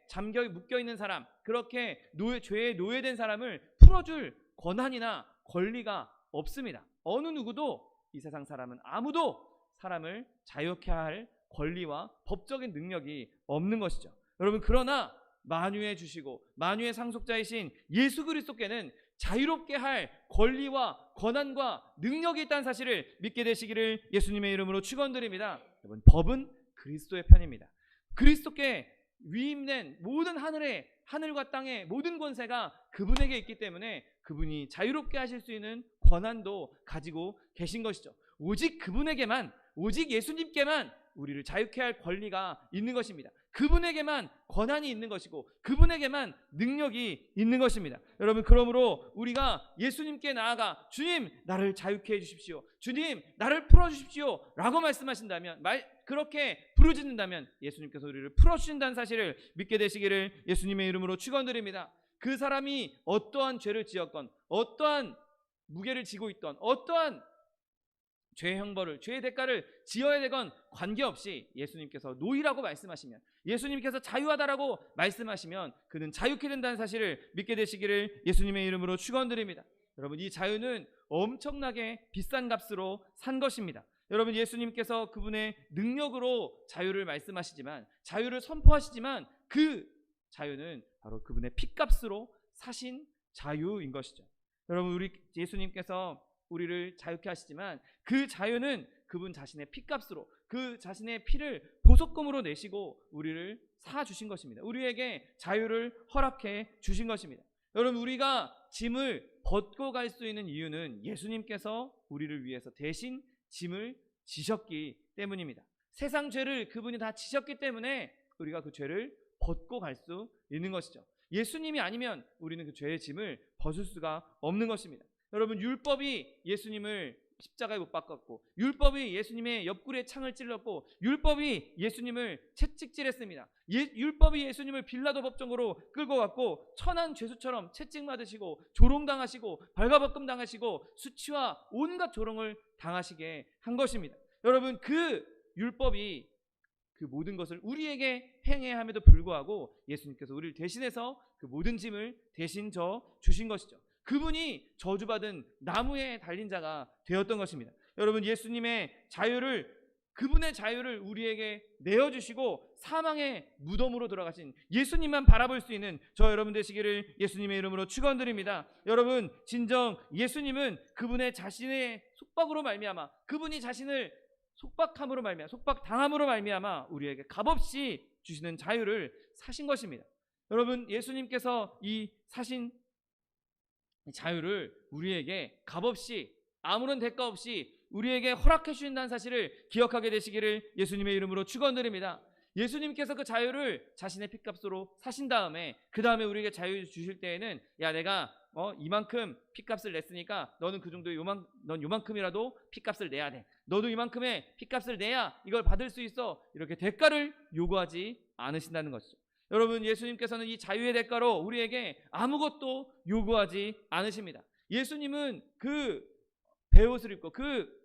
묶여있는 사람, 그렇게 죄에 노예된 사람을 풀어줄 권한이나 권리가 없습니다. 어느 누구도, 이 세상 사람은 아무도 사람을 자유케 할 권리와 법적인 능력이 없는 것이죠. 여러분, 그러나 만유해 주시고 만유의 상속자이신 예수 그리스도께는 자유롭게 할 권리와 권한과 능력이 있다는 사실을 믿게 되시기를 예수님의 이름으로 축원드립니다. 여러분, 법은 그리스도의 편입니다. 그리스도께 위임된 모든 하늘과 땅의 모든 권세가 그분에게 있기 때문에 그분이 자유롭게 하실 수 있는 권한도 가지고 계신 것이죠. 오직 그분에게만, 오직 예수님께만 우리를 자유케 할 권리가 있는 것입니다. 그분에게만 권한이 있는 것이고 그분에게만 능력이 있는 것입니다. 여러분, 그러므로 우리가 예수님께 나아가 주님, 나를 자유케 해주십시오, 주님, 나를 풀어주십시오 라고 말씀하신다면, 그렇게 부르짖는다면 예수님께서 우리를 풀어주신다는 사실을 믿게 되시기를 예수님의 이름으로 축원드립니다. 그 사람이 어떠한 죄를 지었건, 어떠한 무게를 지고 있던, 어떠한 죄의 형벌을, 죄의 대가를 지어야 되건 관계없이 예수님께서 노이라고 말씀하시면, 예수님께서 자유하다라고 말씀하시면 그는 자유케 된다는 사실을 믿게 되시기를 예수님의 이름으로 축원드립니다. 여러분, 이 자유는 엄청나게 비싼 값으로 산 것입니다. 여러분, 예수님께서 그분의 능력으로 자유를 말씀하시지만, 자유를 선포하시지만 그 자유는 바로 그분의 핏값으로 사신 자유인 것이죠. 여러분, 우리 예수님께서 우리를 자유케 하시지만 그 자유는 그분 자신의 핏값으로, 그 자신의 피를 보석금으로 내시고 우리를 사주신 것입니다. 우리에게 자유를 허락해 주신 것입니다. 여러분, 우리가 짐을 벗고 갈 수 있는 이유는 예수님께서 우리를 위해서 대신 짐을 지셨기 때문입니다. 세상 죄를 그분이 다 지셨기 때문에 우리가 그 죄를 벗고 갈 수 있는 것이죠. 예수님이 아니면 우리는 그 죄의 짐을 벗을 수가 없는 것입니다. 여러분, 율법이 예수님을 십자가에 못 박았고, 율법이 예수님의 옆구리에 창을 찔렀고, 율법이 예수님을 채찍질했습니다. 율법이 예수님을 빌라도 법정으로 끌고 갔고 천한 죄수처럼 채찍 맞으시고 조롱당하시고 발가벗금 당하시고 수치와 온갖 조롱을 당하시게 한 것입니다. 여러분, 그 율법이 그 모든 것을 우리에게 행해야 함에도 불구하고 예수님께서 우리를 대신해서 그 모든 짐을 대신 져 주신 것이죠. 그분이 저주받은 나무에 달린 자가 되었던 것입니다. 여러분, 예수님의 자유를, 그분의 자유를 우리에게 내어주시고 사망의 무덤으로 들어가신 예수님만 바라볼 수 있는 저 여러분 되시기를 예수님의 이름으로 축원드립니다. 여러분, 진정 예수님은 그분의 자신의 속박으로 말미암아, 그분이 자신을 속박함으로 말미암아, 속박당함으로 말미암아 우리에게 값없이 주시는 자유를 사신 것입니다. 여러분, 예수님께서 이 사신 자유를 우리에게 값없이, 아무런 대가 없이 우리에게 허락해 주신다는 사실을 기억하게 되시기를 예수님의 이름으로 축원드립니다. 예수님께서 그 자유를 자신의 핏값으로 사신 다음에, 그 다음에 우리에게 자유 주실 때에는, 야, 내가 이만큼 핏값을 냈으니까 너는 그 정도, 넌 요만큼이라도 핏값을 내야 돼. 너도 이만큼의 핏값을 내야 이걸 받을 수 있어. 이렇게 대가를 요구하지 않으신다는 것이죠. 여러분, 예수님께서는 이 자유의 대가로 우리에게 아무것도 요구하지 않으십니다. 예수님은 그 베옷을 입고, 그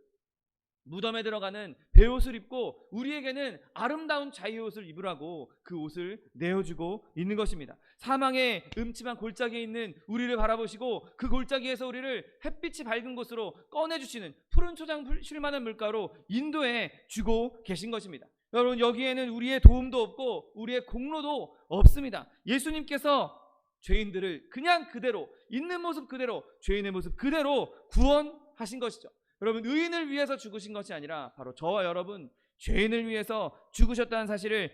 무덤에 들어가는 베옷을 입고 우리에게는 아름다운 자유의 옷을 입으라고 그 옷을 내어주고 있는 것입니다. 사망의 음침한 골짜기에 있는 우리를 바라보시고 그 골짜기에서 우리를 햇빛이 밝은 곳으로 꺼내주시는 푸른 초장 쉴만한 물가로 인도해 주고 계신 것입니다. 여러분, 여기에는 우리의 도움도 없고 우리의 공로도 없습니다. 예수님께서 죄인들을 그냥 그대로, 있는 모습 그대로, 죄인의 모습 그대로 구원하신 것이죠. 여러분, 의인을 위해서 죽으신 것이 아니라 바로 저와 여러분 죄인을 위해서 죽으셨다는 사실을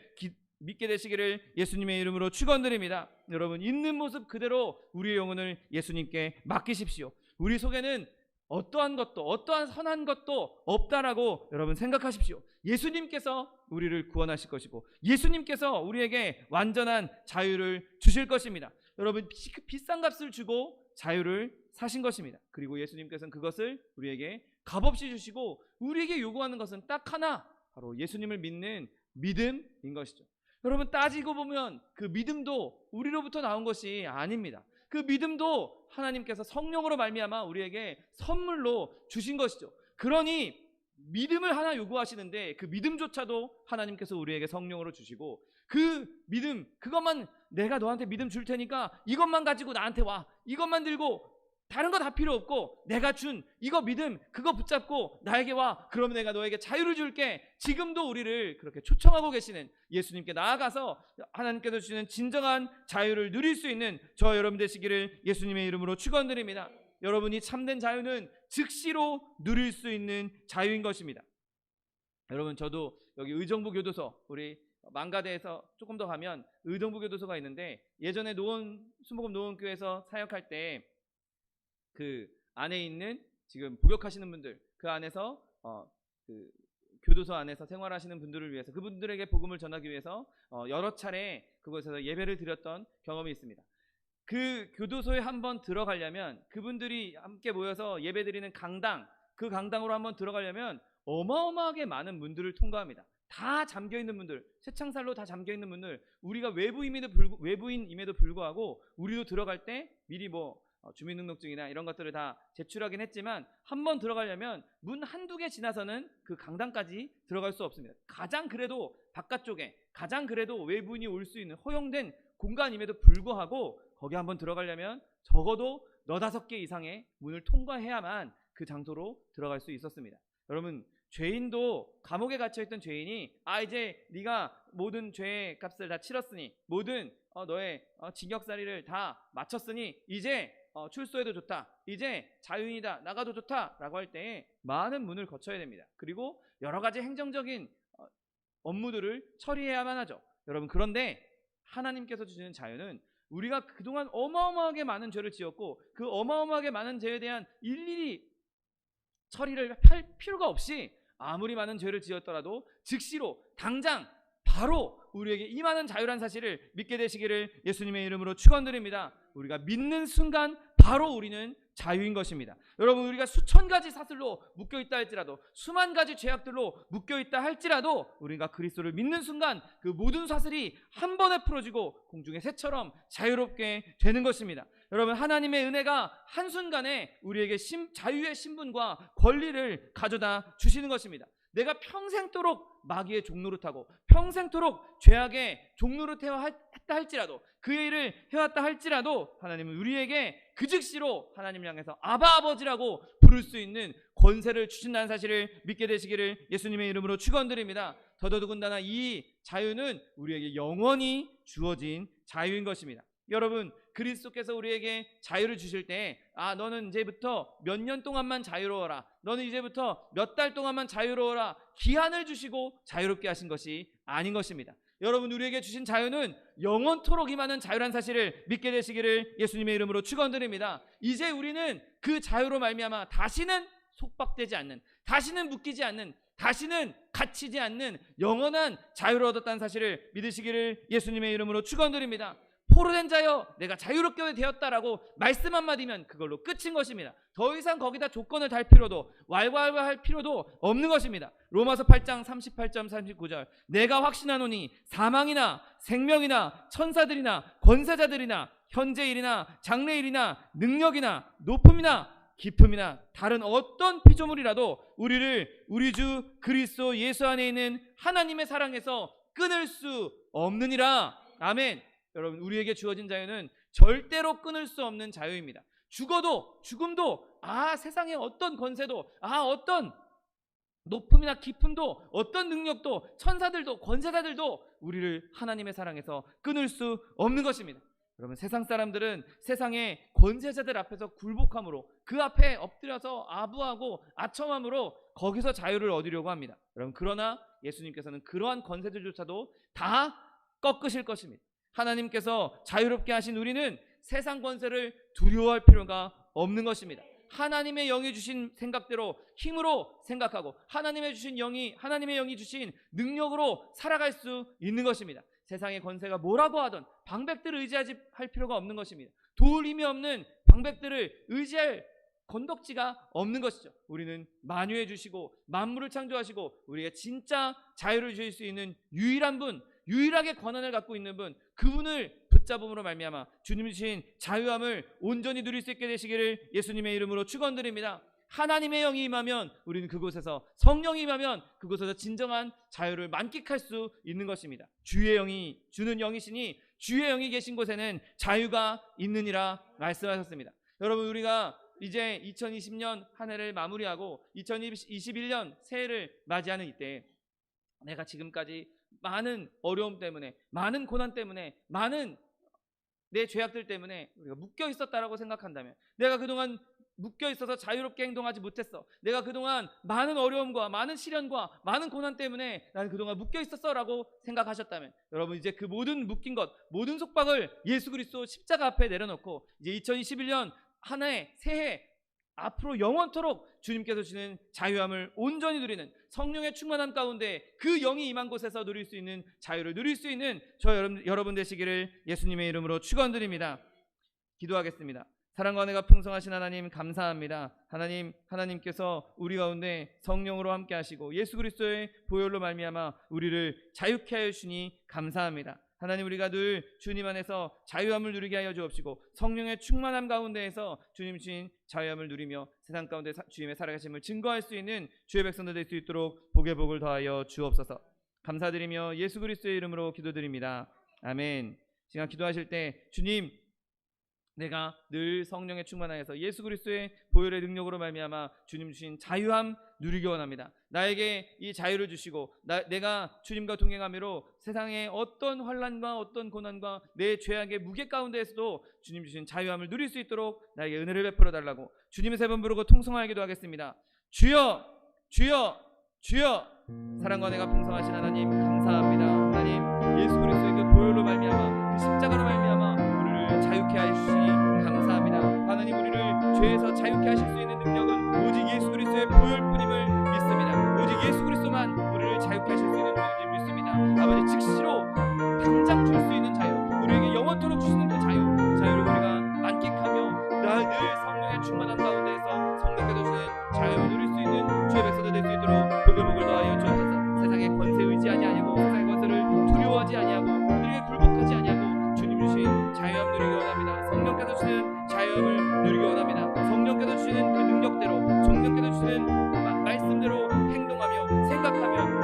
믿게 되시기를 예수님의 이름으로 축원드립니다. 여러분, 있는 모습 그대로 우리의 영혼을 예수님께 맡기십시오. 우리 속에는 어떠한 것도, 어떠한 선한 것도 없다라고 여러분 생각하십시오. 예수님께서 우리를 구원하실 것이고 예수님께서 우리에게 완전한 자유를 주실 것입니다. 여러분, 비싼 값을 주고 자유를 사신 것입니다. 그리고 예수님께서는 그것을 우리에게 값없이 주시고 우리에게 요구하는 것은 딱 하나, 바로 예수님을 믿는 믿음인 것이죠. 여러분, 따지고 보면 그 믿음도 우리로부터 나온 것이 아닙니다. 그 믿음도 하나님께서 성령으로 말미암아 우리에게 선물로 주신 것이죠. 그러니 믿음을 하나 요구하시는데 그 믿음조차도 하나님께서 우리에게 성령으로 주시고, 그 믿음, 그것만, 내가 너한테 믿음 줄 테니까 이것만 가지고 나한테 와, 이것만 들고, 다른 거 다 필요 없고 내가 준 이거 믿음, 그거 붙잡고 나에게 와, 그러면 내가 너에게 자유를 줄게. 지금도 우리를 그렇게 초청하고 계시는 예수님께 나아가서 하나님께서 주시는 진정한 자유를 누릴 수 있는 저 여러분 되시기를 예수님의 이름으로 축원드립니다. 여러분이 참된 자유는 즉시로 누릴 수 있는 자유인 것입니다. 여러분, 저도 여기 의정부 교도소, 우리 망가대에서 조금 더 가면 의정부 교도소가 있는데, 예전에 순복음 노원교회에서 사역할 때 그 안에 있는 지금 복역하시는 분들, 그 안에서 그 교도소 안에서 생활하시는 분들을 위해서, 그분들에게 복음을 전하기 위해서 여러 차례 그곳에서 예배를 드렸던 경험이 있습니다. 그 교도소에 한번 들어가려면, 그분들이 함께 모여서 예배드리는 강당, 그 강당으로 한번 들어가려면 어마어마하게 많은 문들을 통과합니다. 다 잠겨있는 분들, 쇠창살로 다 잠겨있는 분들, 우리가 외부인임에도 불구하고 우리도 들어갈 때 미리 주민등록증이나 이런 것들을 다 제출하긴 했지만, 한번 들어가려면 문 한두 개 지나서는 그 강당까지 들어갈 수 없습니다. 가장 그래도 바깥쪽에, 가장 그래도 외부인이 올 수 있는 허용된 공간임에도 불구하고 거기 한번 들어가려면 적어도 너다섯 개 이상의 문을 통과해야만 그 장소로 들어갈 수 있었습니다. 여러분, 죄인도, 감옥에 갇혀있던 죄인이 이제 네가 모든 죄의 값을 다 치렀으니, 모든 너의 징역살이를 다 마쳤으니 이제 출소해도 좋다, 이제 자유인이다, 나가도 좋다 라고 할 때에 많은 문을 거쳐야 됩니다. 그리고 여러 가지 행정적인 업무들을 처리해야만 하죠. 여러분, 그런데 하나님께서 주시는 자유는 우리가 그동안 어마어마하게 많은 죄를 지었고 그 어마어마하게 많은 죄에 대한 일일이 처리를 할 필요가 없이, 아무리 많은 죄를 지었더라도 즉시로, 당장, 바로 우리에게 임하는 자유란 사실을 믿게 되시기를 예수님의 이름으로 축원드립니다. 우리가 믿는 순간 바로 우리는 자유인 것입니다. 여러분, 우리가 수천 가지 사슬로 묶여있다 할지라도, 수만 가지 죄악들로 묶여있다 할지라도 우리가 그리스도를 믿는 순간 그 모든 사슬이 한 번에 풀어지고 공중의 새처럼 자유롭게 되는 것입니다. 여러분, 하나님의 은혜가 한순간에 우리에게 자유의 신분과 권리를 가져다 주시는 것입니다. 내가 평생도록 마귀의 종노릇하고 평생도록 죄악의 종노릇했다 할지라도 그의 일을 해왔다 할지라도 하나님은 우리에게 그 즉시로 하나님을 향해서 아바 아버지라고 부를 수 있는 권세를 주신다는 사실을 믿게 되시기를 예수님의 이름으로 축원드립니다. 더더군다나 이 자유는 우리에게 영원히 주어진 자유인 것입니다. 여러분, 그리스도께서 우리에게 자유를 주실 때 너는 이제부터 몇 년 동안만 자유로워라, 너는 이제부터 몇 달 동안만 자유로워라, 기한을 주시고 자유롭게 하신 것이 아닌 것입니다. 여러분, 우리에게 주신 자유는 영원토록 임하는 자유란 사실을 믿게 되시기를 예수님의 이름으로 축원드립니다. 이제 우리는 그 자유로 말미암아 다시는 속박되지 않는, 다시는 묶이지 않는, 다시는 갇히지 않는 영원한 자유를 얻었다는 사실을 믿으시기를 예수님의 이름으로 축원드립니다. 포로된 자여 내가 자유롭게 되었다라고 말씀 한마디면 그걸로 끝인 것입니다. 더 이상 거기다 조건을 달 필요도 왈가왈부할 필요도 없는 것입니다. 로마서 8장 38절 39절 내가 확신하노니 사망이나 생명이나 천사들이나 권세자들이나 현재일이나 장래일이나 능력이나 높음이나 깊음이나 다른 어떤 피조물이라도 우리를 우리 주 그리스도 예수 안에 있는 하나님의 사랑에서 끊을 수 없느니라. 아멘. 여러분, 우리에게 주어진 자유는 절대로 끊을 수 없는 자유입니다. 죽음도 세상의 어떤 권세도 어떤 높음이나 깊음도 어떤 능력도 천사들도 권세자들도 우리를 하나님의 사랑에서 끊을 수 없는 것입니다. 여러분, 세상 사람들은 세상의 권세자들 앞에서 굴복함으로 그 앞에 엎드려서 아부하고 아첨함으로 거기서 자유를 얻으려고 합니다. 여러분, 그러나 예수님께서는 그러한 권세들조차도 다 꺾으실 것입니다. 하나님께서 자유롭게 하신 우리는 세상 권세를 두려워할 필요가 없는 것입니다. 하나님의 영이 주신 생각대로 힘으로 생각하고 하나님의 영이 주신 능력으로 살아갈 수 있는 것입니다. 세상의 권세가 뭐라고 하던 방백들을 의지하지 할 필요가 없는 것입니다. 도울 힘이 없는 방백들을 의지할 건덕지가 없는 것이죠. 우리는 만유해 주시고 만물을 창조하시고 우리에게 진짜 자유를 주실 수 있는 유일한 분, 유일하게 권한을 갖고 있는 분, 그분을 붙잡음으로 말미암아 주님 주신 자유함을 온전히 누릴 수 있게 되시기를 예수님의 이름으로 축원드립니다. 하나님의 영이 임하면 우리는 그곳에서, 성령이 임하면 그곳에서 진정한 자유를 만끽할 수 있는 것입니다. 주의 영이 주는 영이시니 주의 영이 계신 곳에는 자유가 있느니라 말씀하셨습니다. 여러분, 우리가 이제 2020년 한 해를 마무리하고 2021년 새해를 맞이하는 이때 내가 지금까지 많은 어려움 때문에, 많은 고난 때문에, 많은 내 죄악들 때문에 우리가 묶여 있었다라고 생각한다면, 내가 그동안 묶여 있어서 자유롭게 행동하지 못했어, 내가 그동안 많은 어려움과 많은 시련과 많은 고난 때문에 나는 그동안 묶여 있었어라고 생각하셨다면, 여러분, 이제 그 모든 묶인 것, 모든 속박을 예수 그리스도 십자가 앞에 내려놓고 이제 2021년 한 해, 새해 앞으로 영원토록 주님께서 주시는 자유함을 온전히 누리는, 성령의 충만함 가운데 그 영이 임한 곳에서 누릴 수 있는 자유를 누릴 수 있는 저 여러분 되시기를 예수님의 이름으로 축원드립니다. 기도하겠습니다. 사랑과 은혜가 풍성하신 하나님, 감사합니다. 하나님께서 우리 가운데 성령으로 함께 하시고 예수 그리스도의 보혈로 말미암아 우리를 자유케 하여 주시니 감사합니다. 하나님, 우리가 늘 주님 안에서 자유함을 누리게 하여 주옵시고 성령의 충만함 가운데에서 주님 주신 자유함을 누리며 세상 가운데 주님의 살아가심을 증거할 수 있는 주의 백성들 될 수 있도록 복의 복을 더하여 주옵소서. 감사드리며 예수 그리스도의 이름으로 기도드립니다. 아멘. 지금 기도하실 때 주님, 내가 늘 성령의 충만하여서 예수 그리스도의 보혈의 능력으로 말미암아 주님 주신 자유함 누리기 원합니다. 나에게 이 자유를 주시고 내가 주님과 동행함으로 세상의 어떤 환난과 어떤 고난과 내 죄악의 무게 가운데에서도 주님 주신 자유함을 누릴 수 있도록 나에게 은혜를 베풀어 달라고 주님의 세 번 부르고 통성하여 기도하겠습니다. 주여, 주여, 주여. 사랑과 은혜가 풍성하신 하나님, 감사합니다. 하나님, 예수 그리스도의 그 보혈로 말미암아, 그 십자가로 말미암아 우리를 자유케 하시니 감사합니다. 하나님, 우리를 죄에서 자유케 하실 수 있는 능력은 오직 예수 그리스도의 보혈뿐임을 믿습니다. 오직 예수 그리스도만 우리를 자유케 하실 수 있는 능력을 믿습니다. 아버지, 즉시로 당장 줄 수 있는 자유, 우리에게 영원토록 주시는 그 자유를 우리가 만끽하며 늘 성령의 충만한 가운데에서 성령께서 주시는 자유를 누릴 수 있는 주의 백성들 될 수 있도록 복의 복을 더하여 주옵소서. 세상의 권세 의지하지 아니하고 세상의 권세를 두려워하지 아니하고 그들에게 굴복하지 아니하고 주님 주신 자유함 누리기 원합니다. 성령께서 주시는 자유함을 누리기 원합니다. 성령께서 주시는 그 능력대로, 성령께서 주시는 말씀대로 행동하며 생각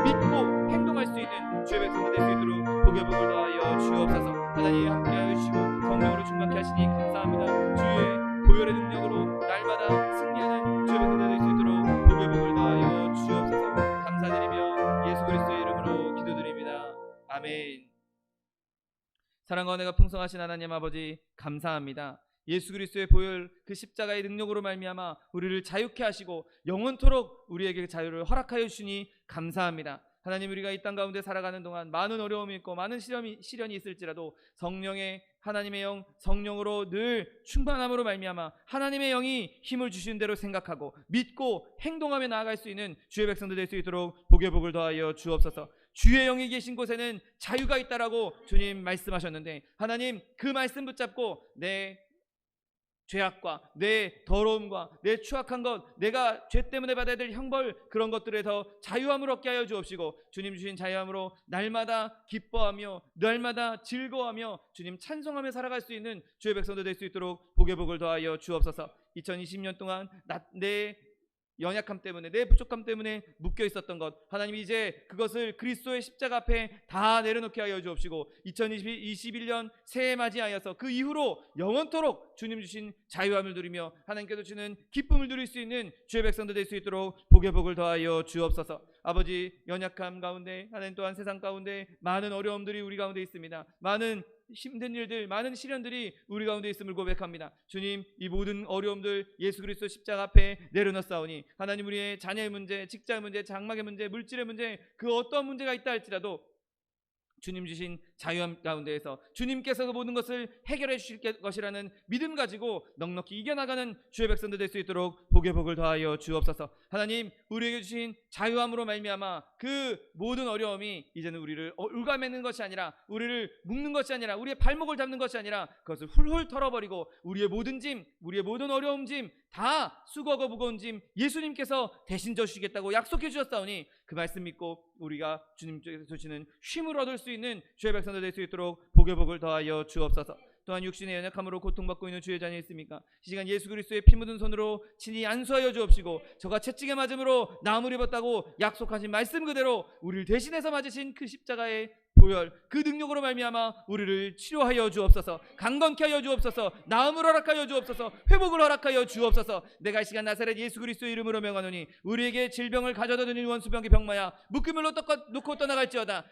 믿고 행동할 수 있는 주의 백성들 될 수 있도록 복의 복을 더하여 주옵소서. 하나님 함께하여 주시고 성령으로 충만케 하시니 감사합니다. 주의 보혈의 능력으로 날마다 승리하는 주의 백성들 될 수 있도록 복의 복을 더하여 주옵소서. 감사드리며 예수 그리스도의 이름으로 기도드립니다. 아멘. 사랑과 은혜가 풍성하신 하나님 아버지 감사합니다. 예수 그리스도의 보혈 그 십자가의 능력으로 말미암아 우리를 자유케 하시고 영원토록 우리에게 자유를 허락하여 주시니 감사합니다. 하나님, 우리가 이 땅 가운데 살아가는 동안 많은 어려움이 있고 많은 시련이 있을지라도 성령의 하나님의 영 성령으로 늘 충만함으로 말미암아 하나님의 영이 힘을 주시는 대로 생각하고 믿고 행동하며 나아갈 수 있는 주의 백성들 될 수 있도록 복의 복을 더하여 주옵소서. 주의 영이 계신 곳에는 자유가 있다라고 주님 말씀하셨는데, 하나님 그 말씀 붙잡고 내 죄악과 내 더러움과 내 추악한 것, 내가 죄 때문에 받아야 될 형벌, 그런 것들에서 자유함을 얻게 하여 주옵시고 주님 주신 자유함으로 날마다 기뻐하며 날마다 즐거워하며 주님 찬송하며 살아갈 수 있는 주의 백성들 될 수 있도록 복의 복을 더하여 주옵소서. 2020년 동안 내 연약함 때문에, 내 부족함 때문에 묶여 있었던 것, 하나님 이제 그것을 그리스도의 십자가 앞에 다 내려놓게 하여 주옵시고 2021년 새해 맞이하여서 그 이후로 영원토록 주님 주신 자유함을 누리며 하나님께서 주는 기쁨을 누릴 수 있는 주의 백성들 될 수 있도록 복의 복을 더하여 주옵소서. 아버지, 연약함 가운데, 하나님 또한 세상 가운데 많은 어려움들이 우리 가운데 있습니다. 많은 힘든 일들, 많은 시련들이 우리 가운데 있음을 고백합니다. 주님, 이 모든 어려움들 예수 그리스도 십자가 앞에 내려놓사오니 하나님, 우리의 자녀의 문제, 직장의 문제, 장막의 문제, 물질의 문제, 그 어떠한 문제가 있다 할지라도 주님 주신 자유함 가운데에서 주님께서 그 모든 것을 해결해 주실 것이라는 믿음 가지고 넉넉히 이겨나가는 주의 백성들 될 수 있도록 복의 복을 더하여 주옵소서. 하나님, 우리에게 주신 자유함으로 말미암아 그 모든 어려움이 이제는 우리를 울가매는 것이 아니라, 우리를 묶는 것이 아니라, 우리의 발목을 잡는 것이 아니라 그것을 훌훌 털어버리고 우리의 모든 짐, 우리의 모든 어려움 짐, 다 수고하고 무거운 짐 예수님께서 대신 져주시겠다고 약속해 주셨사오니 그 말씀 믿고 우리가 주님께서 주시는 쉼을 얻을 수 있는 주의 백성들 될 수 있도록 복의 복을 더하여 주옵소서. 또한 육신의 연약함으로 고통받고 있는 주의 자녀 있습니까? 이 시간 예수 그리스도의 피 묻은 손으로 친히 안수하여 주옵시고 저가 채찍에 맞음으로 나음을 입었다고 약속하신 말씀 그대로 우리를 대신해서 맞으신 그 십자가의 보혈, 그 능력으로 말미암아 우리를 치료하여 주옵소서. 강건케 하여 주옵소서. 나음을 허락하여 주옵소서. 회복을 허락하여 주옵소서. 내가 이 시간 나사렛 예수 그리스도의 이름으로 명하노니 우리에게 질병을 가져다 주는 원수병의 병마야 묶음을로 놓고 떠나갈지어다.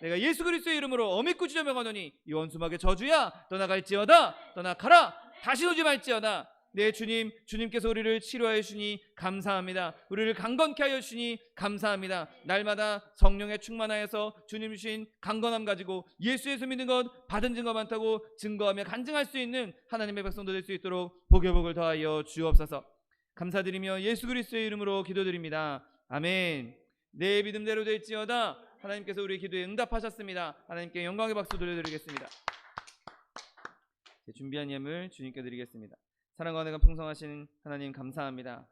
내가 예수 그리스도의 이름으로 어미꾸지져 명하노니 이 원수막의 저주야 떠나갈지어다. 떠나가라. 다시 오지 말지어다. 네, 주님께서 우리를 치료하여 주시니 감사합니다. 우리를 강건케 하여 주시니 감사합니다. 날마다 성령에 충만하여서 주님 주신 강건함 가지고 예수에서 믿는 것 받은 증거 많다고 증거하며 간증할 수 있는 하나님의 백성들 될 수 있도록 복의 복을 더하여 주옵소서. 감사드리며 예수 그리스도의 이름으로 기도드립니다. 아멘. 내 믿음대로 될지어다. 하나님께서 우리의 기도에 응답하셨습니다. 하나님께 영광의 박수 돌려드리겠습니다. 준비한 예물 주님께 드리겠습니다. 사랑과 은혜가 풍성하신 하나님 감사합니다.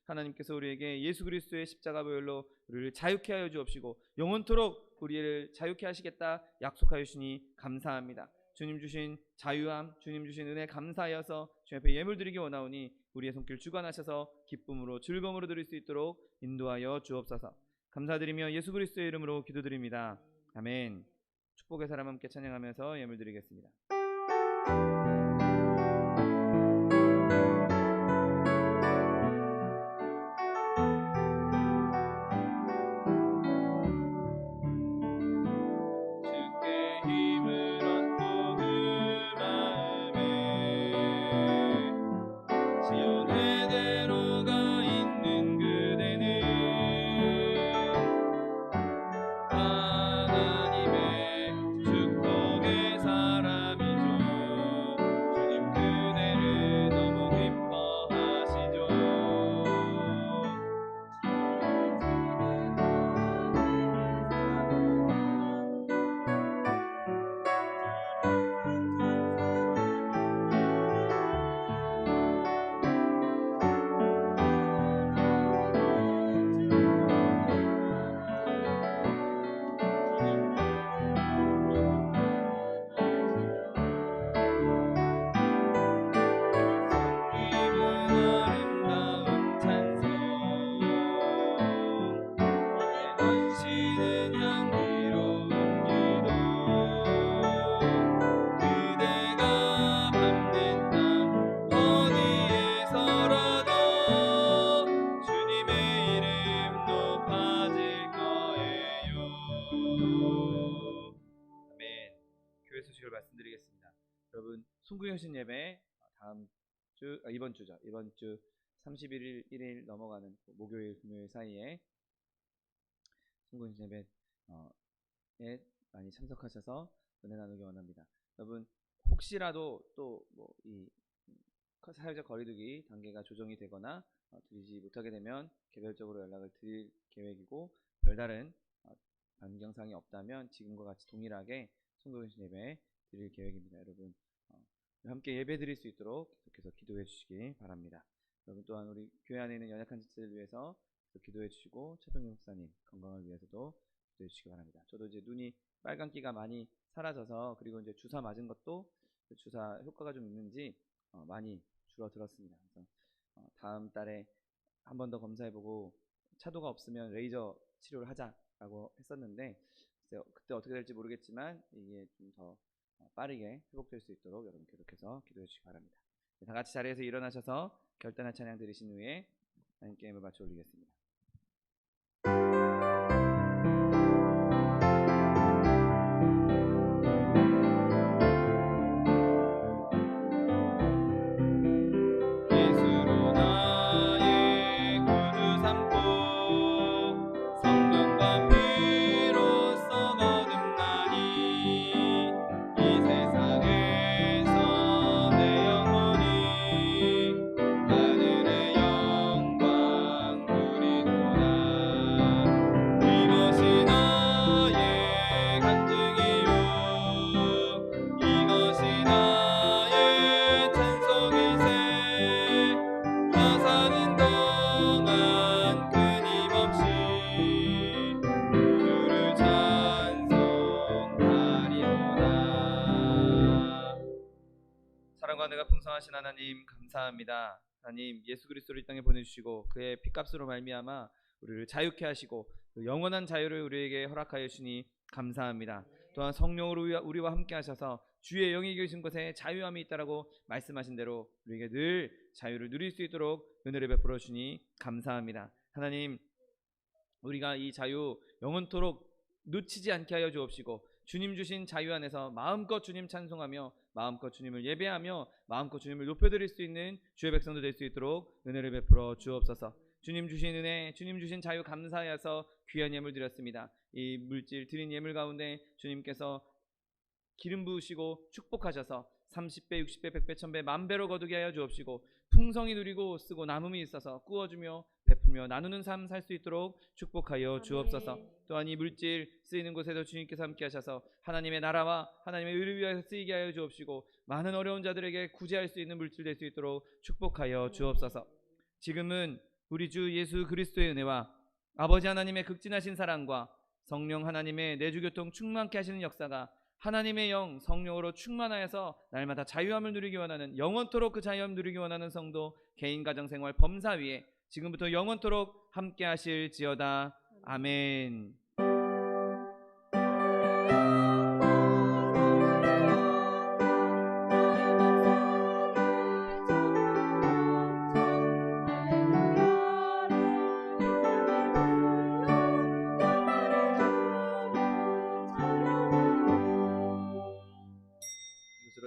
하나님께서 우리에게 예수 그리스도의 십자가 보혈로 우리를 자유케 하여 주옵시고 영원토록 우리를 자유케 하시겠다 약속하여 주시니 감사합니다. 주님 주신 자유함, 주님 주신 은혜 감사하여서 주님 앞에 예물 드리기 원하오니 우리의 손길 주관하셔서 기쁨으로 즐거움으로 드릴 수 있도록 인도하여 주옵소서. 감사드리며 예수 그리스도의 이름으로 기도드립니다. 아멘. 축복의 사람 함께 찬양하면서 예물 드리겠습니다. 하나님의 축복의 사람이 여러분 순구여신 예배 이번 주죠. 이번 주 31일 1일 넘어가는 목요일 금요일 사이에 순구여신 예배에 많이 참석하셔서 은혜 나누기 원합니다. 여러분 혹시라도 또 이 사회적 거리두기 단계가 조정이 되거나 드리지 못하게 되면 개별적으로 연락을 드릴 계획이고, 별다른 변경사항이 없다면 지금과 같이 동일하게 순구여신 예배 드릴 계획입니다. 여러분 함께 예배 드릴 수 있도록 계속해서 기도해 주시기 바랍니다. 여러분 또한 우리 교회 안에 있는 연약한 지체를 위해서 기도해 주시고, 최동희 목사님 건강을 위해서도 기도해 주시기 바랍니다. 저도 이제 눈이 빨간기가 많이 사라져서, 그리고 이제 주사 맞은 것도 주사 효과가 좀 있는지 많이 줄어들었습니다. 그래서 다음 달에 한 번 더 검사해보고 차도가 없으면 레이저 치료를 하자라고 했었는데, 그때 어떻게 될지 모르겠지만 이게 좀 더 빠르게 회복될 수 있도록 여러분 계속해서 기도해 주시기 바랍니다. 다 같이 자리에서 일어나셔서 결단의 찬양 드리신 후에 하나님께 예물 바쳐 올리겠습니다. 사랑과 은혜가 풍성하신 하나님 감사합니다. 하나님 예수 그리스도를 이 땅에 보내주시고 그의 피값으로 말미암아 우리를 자유케 하시고 그 영원한 자유를 우리에게 허락하여 주시니 감사합니다. 또한 성령으로 우리와 함께 하셔서 주의 영이 계신 곳에 자유함이 있다라고 말씀하신 대로 우리에게 늘 자유를 누릴 수 있도록 은혜를 베풀어 주니 감사합니다. 하나님 우리가 이 자유 영원토록 놓치지 않게 하여 주옵시고, 주님 주신 자유 안에서 마음껏 주님 찬송하며 마음껏 주님을 예배하며 마음껏 주님을 높여드릴 수 있는 주의 백성도 될 수 있도록 은혜를 베풀어 주옵소서. 주님 주신 은혜, 주님 주신 자유 감사하여서 귀한 예물 드렸습니다. 이 물질 드린 예물 가운데 주님께서 기름 부으시고 축복하셔서 30배, 60배, 100배, 1000배, 만배로 거두게 하여 주옵시고, 풍성히 누리고 쓰고 남음이 있어서 구워주며 베풀며 나누는 삶 살 수 있도록 축복하여 주옵소서. 또한 이 물질 쓰이는 곳에도 주님께서 함께 하셔서 하나님의 나라와 하나님의 의를 위하여 쓰이게 하여 주옵시고, 많은 어려운 자들에게 구제할 수 있는 물질 될 수 있도록 축복하여 주옵소서. 지금은 우리 주 예수 그리스도의 은혜와 아버지 하나님의 극진하신 사랑과 성령 하나님의 내주교통 충만케 하시는 역사가 하나님의 영 성령으로 충만하여서 날마다 자유함을 누리기 원하는, 영원토록 그 자유함을 누리기 원하는 성도 개인 가정생활 범사 위에 지금부터 영원토록 함께 하실지어다. 아멘.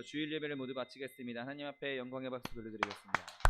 주일 예배를 모두 마치겠습니다. 하나님 앞에 영광의 박수 돌려드리겠습니다.